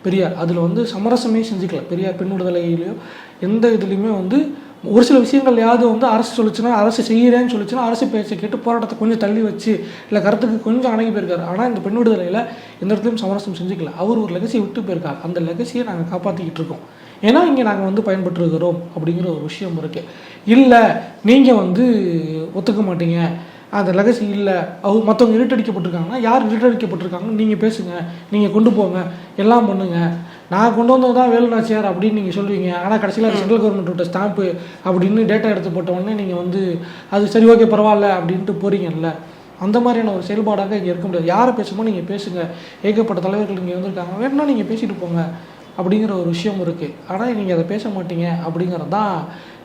பெரியார். அதில் வந்து சமரசமே செஞ்சுக்கல. பெரியார் பெண் விடுதலையிலையோ எந்த இதுலேயுமே வந்து ஒரு சில விஷயங்கள்லையாவது வந்து அரசு சொல்லிச்சுன்னா, அரசு செய்கிறேன்னு சொல்லிச்சுன்னா அரசு பேச்சை கேட்டு போராட்டத்தை கொஞ்சம் தள்ளி வச்சு இல்லை கருத்துக்கு கொஞ்சம் அணங்கி போயிருக்காரு. ஆனால் இந்த பெண் விடுதலையில் எந்த இடத்துலையும் சமரசம் செஞ்சுக்கல. அவர் ஒரு லெகசியை விட்டு போயிருக்கார். அந்த லெகசியை நாங்கள் காப்பாற்றிக்கிட்டு இருக்கோம். ஏன்னா இங்கே நாங்கள் வந்து பயன்பட்டுருக்கிறோம் அப்படிங்கிற ஒரு விஷயம் இருக்குது. இல்லை நீங்கள் வந்து ஒத்துக்க மாட்டீங்க, அந்த லெகசி இல்லை, மற்றவங்க இருட்டடிக்கப்பட்டிருக்காங்கன்னா யார் இருட்டடிக்கப்பட்டிருக்காங்கன்னு நீங்கள் பேசுங்க, நீங்கள் கொண்டு போங்க, எல்லாம் பண்ணுங்கள். நான் கொண்டு வந்தது தான் வேலுநாச்சியார் அப்படின்னு நீங்கள் சொல்லுவீங்க. ஆனால் கடைசியில் சென்ட்ரல் கவர்மெண்ட்டோட ஸ்டாம்ப்பு அப்படின்னு டேட்டா எடுத்து போட்டவுடனே நீங்கள் வந்து அது சரி ஓகே பரவாயில்ல அப்படின்ட்டு போகிறீங்கல்ல. அந்த மாதிரியான ஒரு செயல்பாடாக இங்கே இருக்க முடியாது. யாரை பேசுமோ நீங்கள் பேசுங்க, ஏகப்பட்ட தலைவர்கள் இங்கே வந்திருக்காங்க, வேணும்னா நீங்கள் பேசிட்டு போங்க அப்படிங்கிற ஒரு விஷயம் இருக்குது. ஆனால் நீங்கள் அதை பேச மாட்டீங்க அப்படிங்கிறது தான்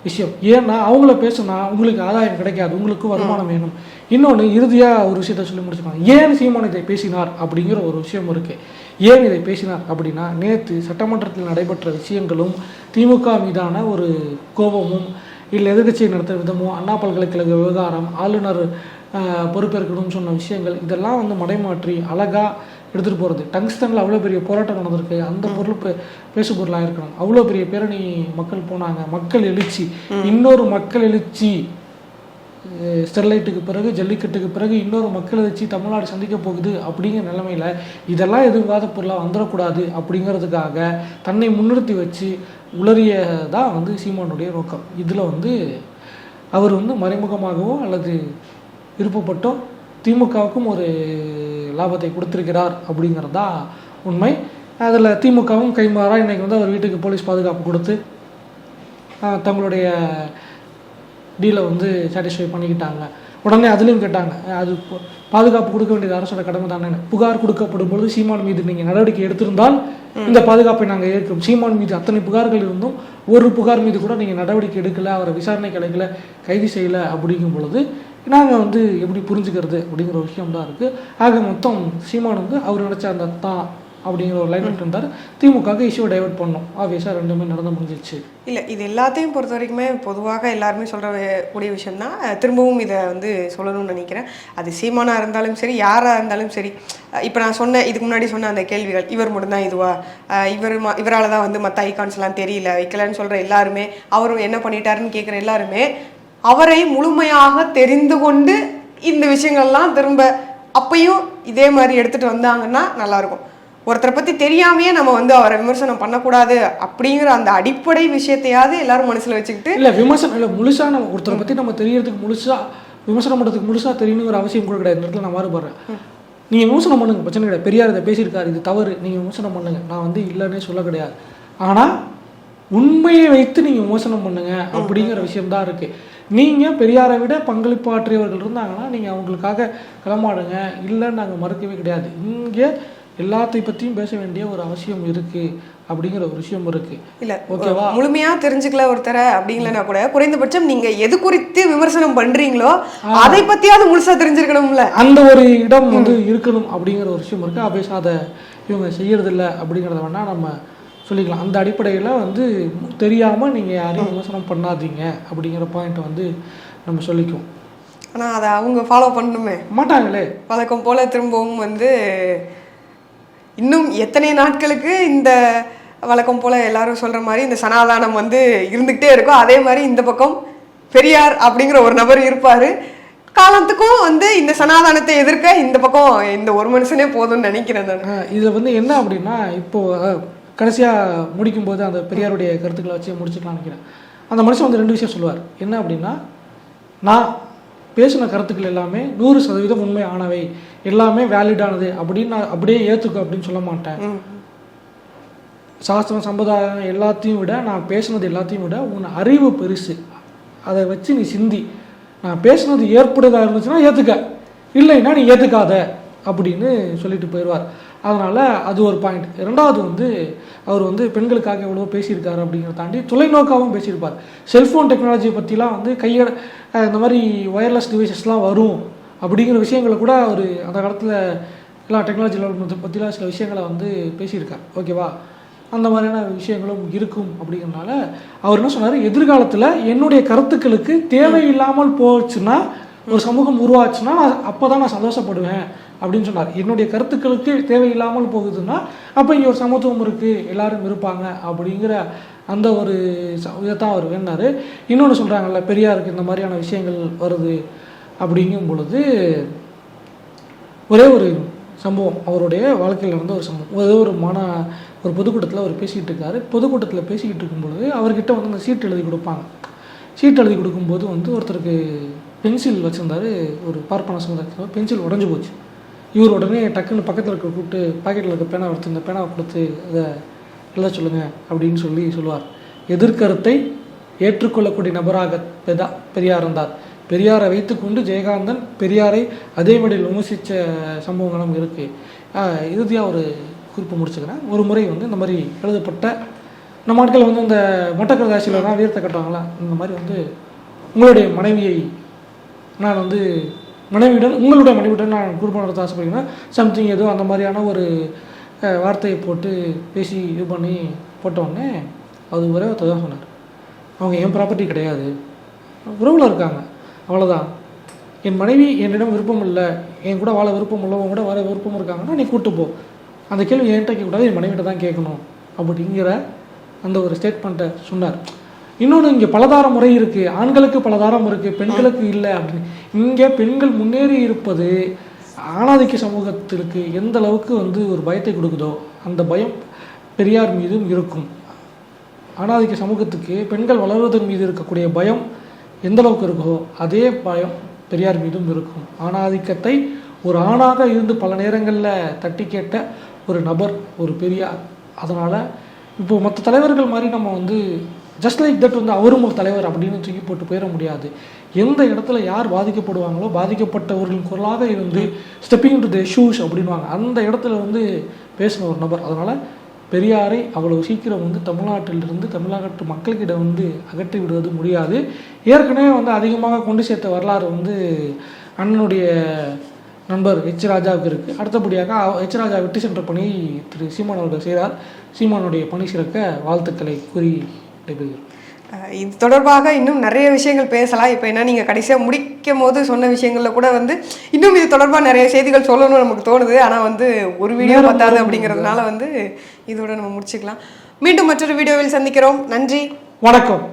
விஷயம். ஏன்னா அவங்கள பேசுனா உங்களுக்கு ஆதாயம் கிடைக்காது, உங்களுக்கு வருமானம் வேணும். இன்னொன்று இறுதியாக ஒரு விஷயத்த சொல்லி முடிச்சுக்கலாம். ஏன் சீமான் இதை பேசினார் அப்படிங்கிற ஒரு விஷயம் இருக்குது. ஏன் இதை பேசினார் அப்படின்னா, நேற்று சட்டமன்றத்தில் நடைபெற்ற விஷயங்களும் திமுக மீதான ஒரு கோபமும், இல்லை எதிர்கட்சியை நடத்துகிற விதமோ, அண்ணா பல்கலைக்கழக விவகாரம், ஆளுநர் பொறுப்பேற்கணும்னு சொன்ன விஷயங்கள், இதெல்லாம் வந்து மடைமாற்றி அழகாக எடுத்துகிட்டு போகிறது. டங்ஸ்டனில் அவ்வளோ பெரிய போராட்டம் நடந்திருக்கு, அந்த பொருள் பேசு பொருளாக இருக்கணும். அவ்வளோ பெரிய பேரணி மக்கள் போனாங்க, மக்கள் எழுச்சி, இன்னொரு மக்கள் எழுச்சி ஸ்டெர்லைட்டுக்கு பிறகு, ஜல்லிக்கட்டுக்கு பிறகு இன்னொரு மக்கள் எழுச்சி தமிழ்நாடு சந்திக்க போகுது அப்படிங்கிற நிலைமையில் இதெல்லாம் எதுவும் விவாத பொருளாக வந்துடக்கூடாது அப்படிங்கிறதுக்காக தன்னை முன்னிறுத்தி வச்சு உளறியதான் வந்து சீமானுடைய நோக்கம். இதில் வந்து அவர் வந்து மறைமுகமாகவோ அல்லது விருப்பப்பட்டோ திமுகவுக்கும் ஒரு லாபத்தை கொடுத்திருக்கிறார் அப்படிங்கிறது தான் உண்மை. அதில் திமுகவும் கைமாறா இன்றைக்கி வந்து அவர் வீட்டுக்கு போலீஸ் பாதுகாப்பு கொடுத்து தங்களுடைய டீலை வந்து சாட்டிஸ்ஃபை பண்ணிக்கிட்டாங்க. உடனே அதுலேயும் கேட்டாங்க, அது பாதுகாப்பு கொடுக்க வேண்டியது அரசோட கடமை தானே. புகார் கொடுக்கப்படும் பொழுது சீமான் மீது நீங்கள் நடவடிக்கை எடுத்திருந்தால் இந்த பாதுகாப்பை நாங்கள் ஏற்கிறோம். சீமான் மீது அத்தனை புகார்கள் இருந்தும் ஒரு புகார் மீது கூட நீங்கள் நடவடிக்கை எடுக்கலை, அவரை விசாரணைக்கு அழைக்கலை, கைது செய்யலை அப்படிங்கும் பொழுது நாங்கள் எப்படி புரிஞ்சுக்கிறது அப்படிங்கிற ஒரு விஷயம் தான் இருக்குது. ஆக மொத்தம் சீமான் அவர் நினச்ச அந்த தான் அப்படிங்கிற ஒரு லைன் இருந்தார். திமுகவுக்கு இஷ்யூவை டைவர்ட் பண்ணோம். ஆப்வியஸாக ரெண்டுமே நடந்து முடிஞ்சிச்சு. இல்லை, இது எல்லாத்தையும் பொறுத்த வரைக்குமே பொதுவாக எல்லாருமே சொல்கிற கூடிய விஷயம் தான். திரும்பவும் இதை சொல்லணும்னு நினைக்கிறேன். அது சீமானாக இருந்தாலும் சரி, யாராக இருந்தாலும் சரி. இப்போ நான் இதுக்கு முன்னாடி சொன்ன அந்த கேள்விகள், இவர் மட்டும்தான் இதுவா, இவரால் தான் மற்ற ஐகான்ஸ்லாம் தெரியல வைக்கலன்னு சொல்கிற எல்லாருமே, அவரும் என்ன பண்ணிட்டாருன்னு கேட்குற எல்லாருமே அவரை முழுமையாக தெரிந்து கொண்டு இந்த விஷயங்கள்லாம் திரும்ப அப்பையும் இதே மாதிரி எடுத்துகிட்டு வந்தாங்கன்னா நல்லாயிருக்கும். ஒருத்தரை பற்றி தெரியாமையே நம்ம அவரை விமர்சனம் பண்ணக்கூடாது அப்படிங்கிற அந்த அடிப்படை விஷயத்தையாவது எல்லாரும் மனசில் வச்சுக்கிட்டு. இல்லை, விமர்சனம் இல்லை, முழுசாக நம்ம ஒருத்தரை பற்றி நம்ம தெரியறதுக்கு முழுசாக விமர்சனம் பண்ணுறதுக்கு முழுசாக தெரியணுங்கிற அவசியம் கூட கிடையாது. இந்த இடத்துல நான் மாறுபடுறேன். நீங்கள் விமர்சனம் பண்ணுங்க, பிரச்சனை கிடையாது. பெரியார் இதை பேசியிருக்காரு, இது தவறு, நீங்கள் விமர்சனம் பண்ணுங்க, நான் இல்லைன்னே சொல்ல கிடையாது. ஆனால் உண்மையை வைத்து நீங்கள் விமர்சனம் பண்ணுங்க அப்படிங்கிற விஷயம்தான் இருக்குது. நீங்கள் பெரியாரை விட பங்களிப்பாற்றியவர்கள் இருந்தாங்கன்னா நீங்கள் அவங்களுக்காக களமாடுங்க, இல்லைன்னு நாங்கள் மறுக்கவே கிடையாது. இங்கே எல்லாத்தை பற்றியும் பேச வேண்டிய ஒரு அவசியம் இருக்குது அப்படிங்கிற ஒரு விஷயம் இருக்குது. இல்லை, ஓகேவா, முழுமையாக தெரிஞ்சுக்கல ஒருத்தரை அப்படிங்களா கூட குறைந்தபட்சம் நீங்கள் எது குறித்து விமர்சனம் பண்ணுறீங்களோ அதை பற்றியாவது முழுசாக தெரிஞ்சிருக்கணும்ல. அந்த ஒரு இடம் இருக்கணும் அப்படிங்கிற ஒரு விஷயம் இருக்குது. ஆப்வியஸாக அதை இவங்க செய்யறதில்லை அப்படிங்கிறத வேணால் நம்ம சொல்லிக்கலாம். அந்த அடிப்படையில் தெரியாமல் நீங்கள் யாரையும் விமர்சனம் பண்ணாதீங்க அப்படிங்கிற பாயிண்ட்டை நம்ம சொல்லிக்குவோம். ஆனால் அதை அவங்க ஃபாலோ பண்ணணுமே மாட்டாங்களே. வழக்கம் போல் திரும்பவும் இன்னும் எத்தனை நாட்களுக்கு இந்த வழக்கம் போல் எல்லாரும் சொல்கிற மாதிரி இந்த சனாதானம் இருந்துக்கிட்டே இருக்கும். அதே மாதிரி இந்த பக்கம் பெரியார் அப்படிங்கிற ஒரு நபர் இருப்பார். காலத்துக்கும் இந்த சனாதானத்தை எதிர்க்க இந்த பக்கம் இந்த ஒரு மனுஷனே போதும்னு நினைக்கிறேன் நான். இதில் என்ன அப்படின்னா, இப்போது கடைசியாக முடிக்கும்போது அந்த பெரியாருடைய கருத்துக்களை வச்சு முடிச்சுக்கலாம் நினைக்கிறேன். அந்த மனுஷன் 2 விஷயம் சொல்லுவார். என்ன அப்படின்னா, நான் பேசின கருத்துக்கள் எல்லாமே 100% உண்மை ஆனவை, எல்லாமே வேலிடானது அப்படின்னு நான் அப்படியே ஏற்றுக்க அப்படின்னு சொல்ல மாட்டேன். சாஸ்திரம் சம்பிரதாயம் எல்லாத்தையும் விட நான் பேசினது எல்லாத்தையும் விட உன் அறிவு பெருசு, அதை வச்சு நீ சிந்தி, நான் பேசினது ஏற்புடையதாக இருந்துச்சுன்னா ஏற்றுக்க, இல்லைன்னா நீ ஏற்றுக்காத அப்படின்னு சொல்லிட்டு போயிடுவார். அதனால் அது ஒரு பாயிண்ட். 2வது அவர் பெண்களுக்காக எவ்வளோ பேசியிருக்காரு அப்படிங்கிறத தாண்டி தொலைநோக்காகவும் பேசியிருப்பார். செல்ஃபோன் டெக்னாலஜியை பற்றிலாம் இந்த மாதிரி ஒயர்லெஸ் டிவைசஸ்லாம் வரும் அப்படிங்கிற விஷயங்களை கூட அவர் அந்த காலத்தில் எல்லா டெக்னாலஜி டெவலப்மெண்ட் பற்றிலாம் சில விஷயங்களை பேசியிருக்கார். ஓகேவா, அந்த மாதிரியான விஷயங்களும் இருக்கும். அப்படிங்கிறனால அவர் என்ன சொன்னார், எதிர்காலத்தில் என்னுடைய கருத்துக்களுக்கு தேவையில்லாமல் போச்சுன்னா, ஒரு சமூகம் உருவாச்சுன்னா அப்போ தான் நான் சந்தோஷப்படுவேன் அப்படின்னு சொன்னார். என்னுடைய கருத்துக்களுக்கு தேவையில்லாமல் போகுதுன்னா அப்போ இங்கே ஒரு சமத்துவம் இருக்குது, எல்லாரும் இருப்பாங்க அப்படிங்கிற அந்த ஒரு இதைத்தான் அவர் வேணார். இன்னொன்று சொல்கிறாங்கல்ல, பெரியாருக்கு இந்த மாதிரியான விஷயங்கள் வருது அப்படிங்கும் பொழுது ஒரே ஒரு சம்பவம், அவருடைய வாழ்க்கையில் நடந்த ஒரு சம்பவம். ஒரு பொதுக்கூட்டத்தில் அவர் பேசிக்கிட்டு இருக்காரு. பொதுக்கூட்டத்தில் பேசிக்கிட்டு இருக்கும்பொழுது அவர்கிட்ட அந்த சீட் எழுதி கொடுப்பாங்க. சீட் எழுதி கொடுக்கும்போது ஒருத்தருக்கு பென்சில் வச்சுருந்தார், ஒரு பார்ப்பன சமுதாயத்தில் பென்சில் உடஞ்சி போச்சு. இவர் உடனே டக்குன்னு பக்கத்தில் இருக்க கூப்பிட்டு பாக்கெட்டில் இருக்க பேனா எடுத்து இந்த பேனாவை கொடுத்து அதை எழுத சொல்லுங்கள் அப்படின்னு சொல்லுவார். எதிர்கருத்தை ஏற்றுக்கொள்ளக்கூடிய நபராக பெரியார் இருந்தார். பெரியாரை வைத்துக்கொண்டு ஜெயகாந்தன் பெரியாரை அதே மேடையில் விமர்சித்த சம்பவங்களும் இருக்குது. இறுதியாக ஒரு குறிப்பு முடிச்சுக்கிறேன். ஒரு முறை இந்த மாதிரி எழுதப்பட்ட நம்ம ஆட்கள் இந்த மொட்டக்கரதாசியிலலாம் வீரத்தை கட்டுவாங்களா, இந்த மாதிரி உங்களுடைய மனைவியை நான் உங்களுடைய மனைவியுடன் நான் குடும்பம் நடத்த ஆசைப்படுகிறேன் சம்திங் ஏதோ அந்த மாதிரியான ஒரு வார்த்தையை போட்டு பேசி இது பண்ணி போட்டோடனே அது ஒரே ஒருத்தர் தான் சொன்னார், அவங்க என் ப்ராப்பர்ட்டி கிடையாது, உறவில் இருக்காங்க, அவ்வளோதான். என் மனைவி என்னிடம் விருப்பம் இல்லை, என் கூட வாழ விருப்பம் உள்ளவங்க கூட வாழ விருப்பம் இருக்காங்கன்னா நீ கூப்பிட்டு போ, அந்த கேள்வி என்கிட்ட கேட்கக்கூடாது, என் மனைவிட்ட தான் கேட்கணும் அப்படிங்கிற அந்த ஒரு ஸ்டேட்மெண்ட்டை சொன்னார். இன்னொன்று, இங்கே பலதார முறை இருக்குது, ஆண்களுக்கு பலதாரம் இருக்குது, பெண்களுக்கு இல்லை அப்படின்னு. இங்கே பெண்கள் முன்னேறி இருப்பது ஆணாதிக்க சமூகத்திற்கு எந்த அளவுக்கு ஒரு பயத்தை கொடுக்குதோ அந்த பயம் பெரியார் மீதும் இருக்கும். ஆணாதிக்க சமூகத்துக்கு பெண்கள் வளர்வதன் மீது இருக்கக்கூடிய பயம் எந்த அளவுக்கு இருக்கோ அதே பயம் பெரியார் மீதும் இருக்கும். ஆணாதிக்கத்தை ஒரு ஆணாக இருந்து பல நேரங்களில் தட்டி கேட்ட ஒரு நபர் ஒரு பெரியார். அதனால் இப்போது மற்ற தலைவர்கள் மாதிரி நம்ம ஜஸ்ட் லைக் தட் வந்து அவரும் ஒரு தலைவர் அப்படின்னு தூக்கி போட்டு போயிட முடியாது. எந்த இடத்துல யார் பாதிக்கப்படுவாங்களோ பாதிக்கப்பட்டவர்களின் குரலாக இருந்து ஸ்டெப்பிங் டு த ஷூஸ் அப்படின்வாங்க, அந்த இடத்துல வந்து பேசின ஒரு நபர். அதனால் பெரியாரை அவ்வளோ சீக்கிரம் வந்து தமிழ்நாட்டிலிருந்து தமிழ்நாட்டு மக்கள்கிட்ட வந்து அகற்றி விடுவது முடியாது. ஏற்கனவே வந்து அதிகமாக கொண்டு சேர்த்த வரலாறு வந்து அண்ணனுடைய நண்பர் எச் ராஜாவுக்கு இருக்குது. அடுத்தபடியாக எச் ராஜா வெற்றி சென்ற பணி திரு சீமான் அவர்கள் செய்கிறார். சீமானுடைய பணி சிறக்க வாழ்த்துக்களை கூறி விடைபெறுகிறோம். இது தொடர்பாக இன்னும் நிறைய விஷயங்கள் பேசலாம். இப்போ என்ன நீங்கள் கடைசியாக முடிக்கும் போது சொன்ன விஷயங்களில் கூட வந்து இன்னும் இது தொடர்பாக நிறைய செய்திகள் சொல்லணும்னு நமக்கு தோணுது. ஆனால் வந்து ஒரு வீடியோ பத்தாது அப்படிங்கிறதுனால வந்து இதோட நம்ம முடிச்சுக்கலாம். மீண்டும் மற்றொரு வீடியோவில் சந்திக்கிறோம். நன்றி, வணக்கம்.